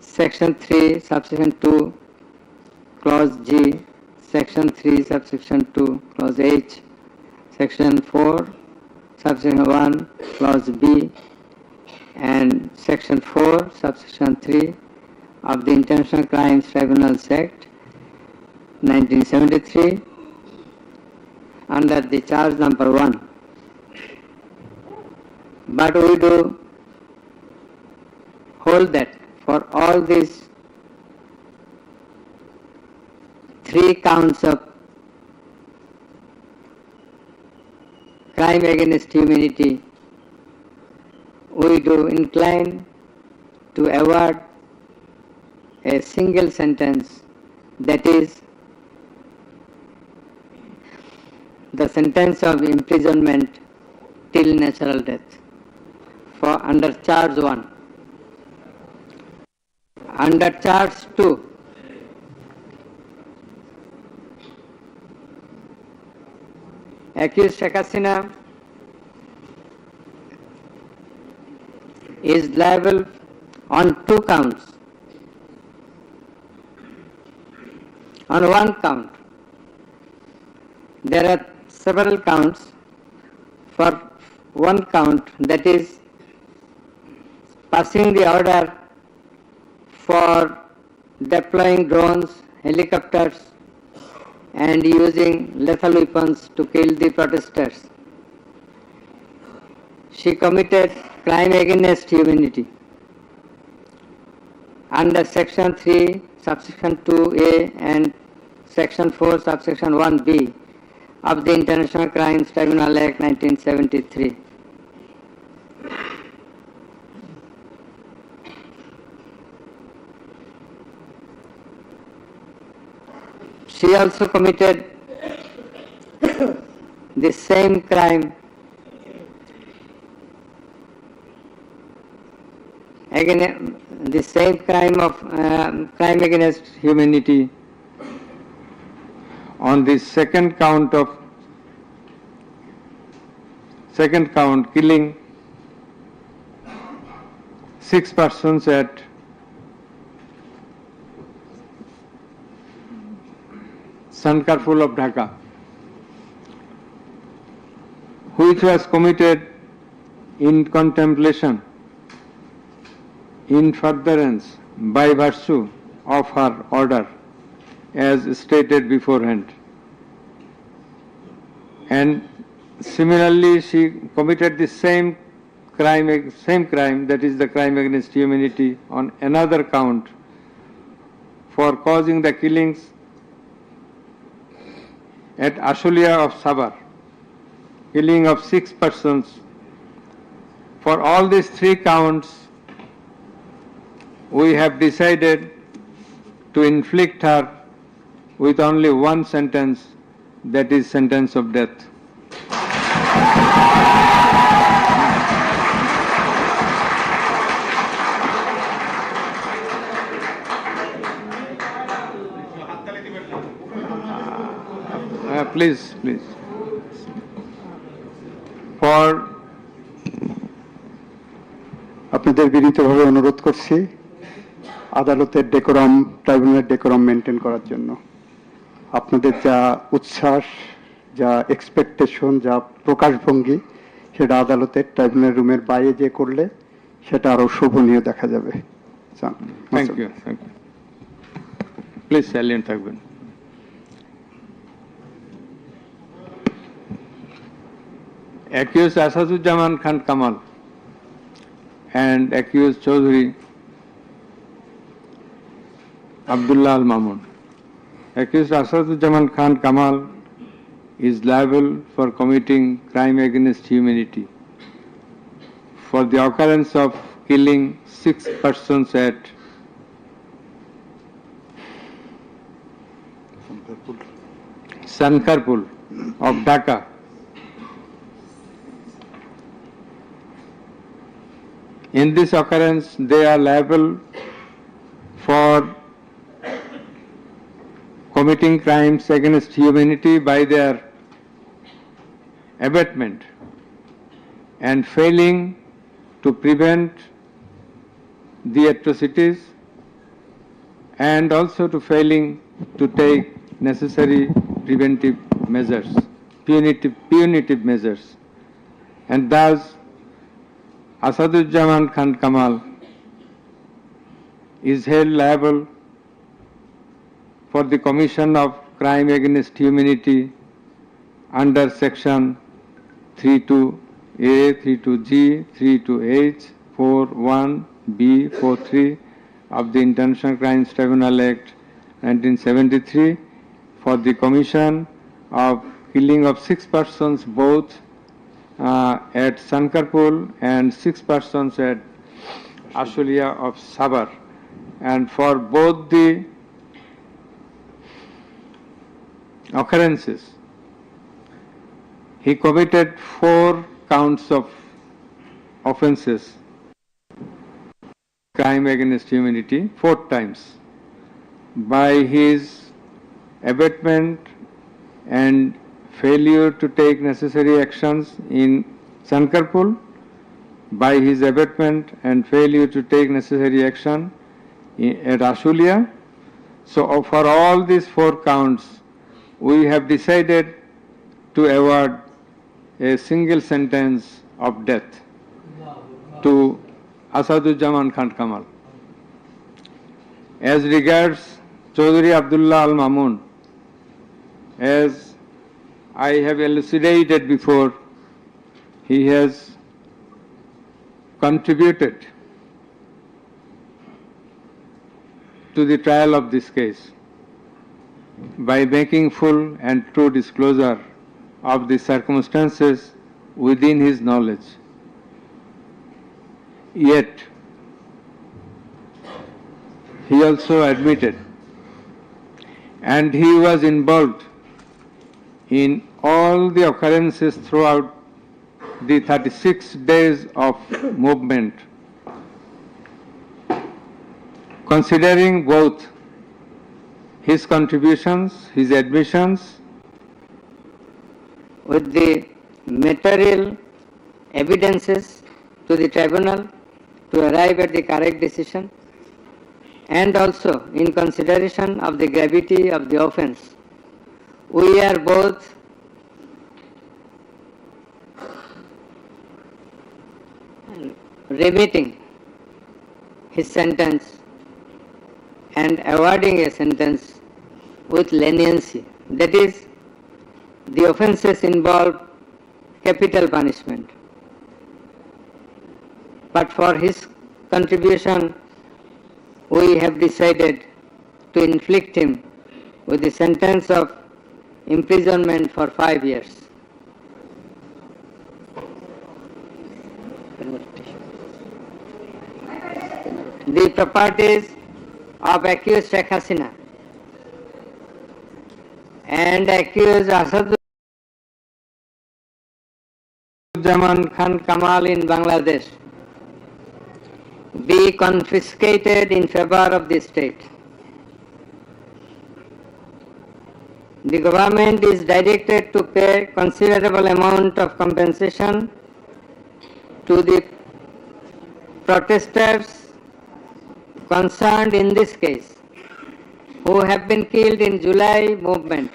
section 3, subsection 2, clause G, section 3, subsection 2, clause H, section 4, subsection 1, clause B, and section 4, subsection 3 of the International Crimes Tribunals Act 1973 under the charge number 1. But we do hold that for all these 3 counts of crime against humanity, we do incline to award a single sentence, that is the sentence of imprisonment till natural death for under charge 1. Under charge 2, accused Sheikh Hasina is liable on 2 counts. On 1 count, there are several counts. For 1 count, that is passing the order for deploying drones, helicopters, and using lethal weapons to kill the protesters. She committed crime against humanity under section 3, subsection 2a and section 4, subsection 1b of the International Crimes Tribunal Act 1973. She also committed the same crime crime against humanity
on the second count, killing 6 persons at Sankarpur of Dhaka, which was committed in contemplation, in furtherance, by virtue of her order, as stated beforehand. And similarly, she committed the same crime, that is the crime against humanity, on another count for causing the killings at Ashulia of Sabar, killing of 6 persons. For all these 3 counts, we have decided to inflict her with only one sentence, that is sentence of death. Please. For
আপনাদের বিনীতভাবে অনুরোধ করছি আদালতের decorum, ট্রাইব্যুনালের decorum maintain করার জন্য। আপনাদের যা উচ্ছ্বাস, যা এক্সপেকটেশন, যা প্রকাশভঙ্গি, সেটা আদালতের ট্রাইব্যুনাল রুমের বাইরে যে করলে সেটা আরো শোভনীয় দেখা যাবে।
Thank you. প্লিজ সাইলেন্ট থাকবেন। Accused Asaduzzaman Khan Kamal and accused Chaudhry Abdullah Al Mamun. Accused Asaduzzaman Khan Kamal is liable for committing crime against humanity for the occurrence of killing 6 persons at Sankarpur of Dhaka. In this occurrence, they are liable for committing crimes against humanity by their abatement and failing to prevent the atrocities, and also to failing to take necessary preventive measures, punitive measures, and thus Asaduzzaman Khan Kamal is held liable for the commission of crime against humanity under section 32A, 32G, 32H, 41B, 43 of the International Crimes Tribunal Act 1973 for the commission of killing of 6 persons both at Sankarpur and 6 persons at Ashulia of Sabar, and for both the occurrences he committed 4 counts of offences, crime against humanity, 4 times, by his abatement and failure to take necessary actions in Sankarpur, by his abatement and failure to take necessary action at Ashulia. So for all these 4 counts, we have decided to award a single sentence of death to Asaduzzaman Khan Kamal. As regards Chaudhry Abdullah Al Mamun, as I have elucidated before, he has contributed to the trial of this case by making full and true disclosure of the circumstances within his knowledge. Yet, he also admitted, and he was involved in all the occurrences throughout the 36 days of movement, considering both his contributions, his admissions,
with the material evidences to the tribunal to to arrive at the correct decision, and also in consideration of the gravity of the offence, we are both remitting his sentence and awarding a sentence with leniency. That is, the offences involve capital punishment. But for his contribution, we have decided to inflict him with the sentence of imprisonment for 5 years. The properties of accused Sheikh Hasina and accused Asaduzzaman Khan Kamal in Bangladesh be confiscated in favor of the state. The government is directed to pay considerable amount of compensation to the protesters concerned in this case, who have been killed in July movement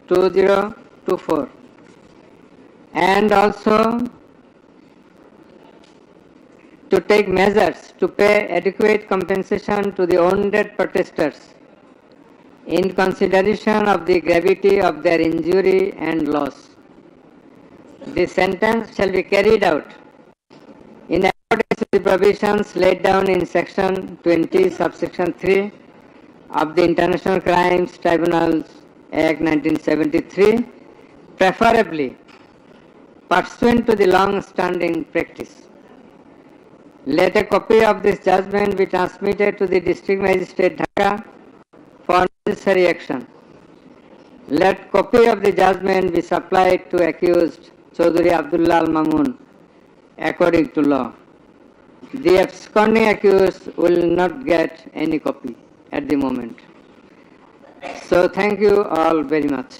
2024, and also to take measures to pay adequate compensation to the wounded protesters in consideration of the gravity of their injury and loss. The sentence shall be carried out in accordance with the provisions laid down in Section 20, subsection 3 of the International Crimes Tribunals Act 1973, preferably pursuant to the long-standing practice. Let a copy of this judgment be transmitted to the District Magistrate Dhaka for necessary action. Let copy of the judgment be supplied to accused Chaudhry Abdullah Al Mamun according to law. The absconding accused will not get any copy at the moment. So thank you all very much.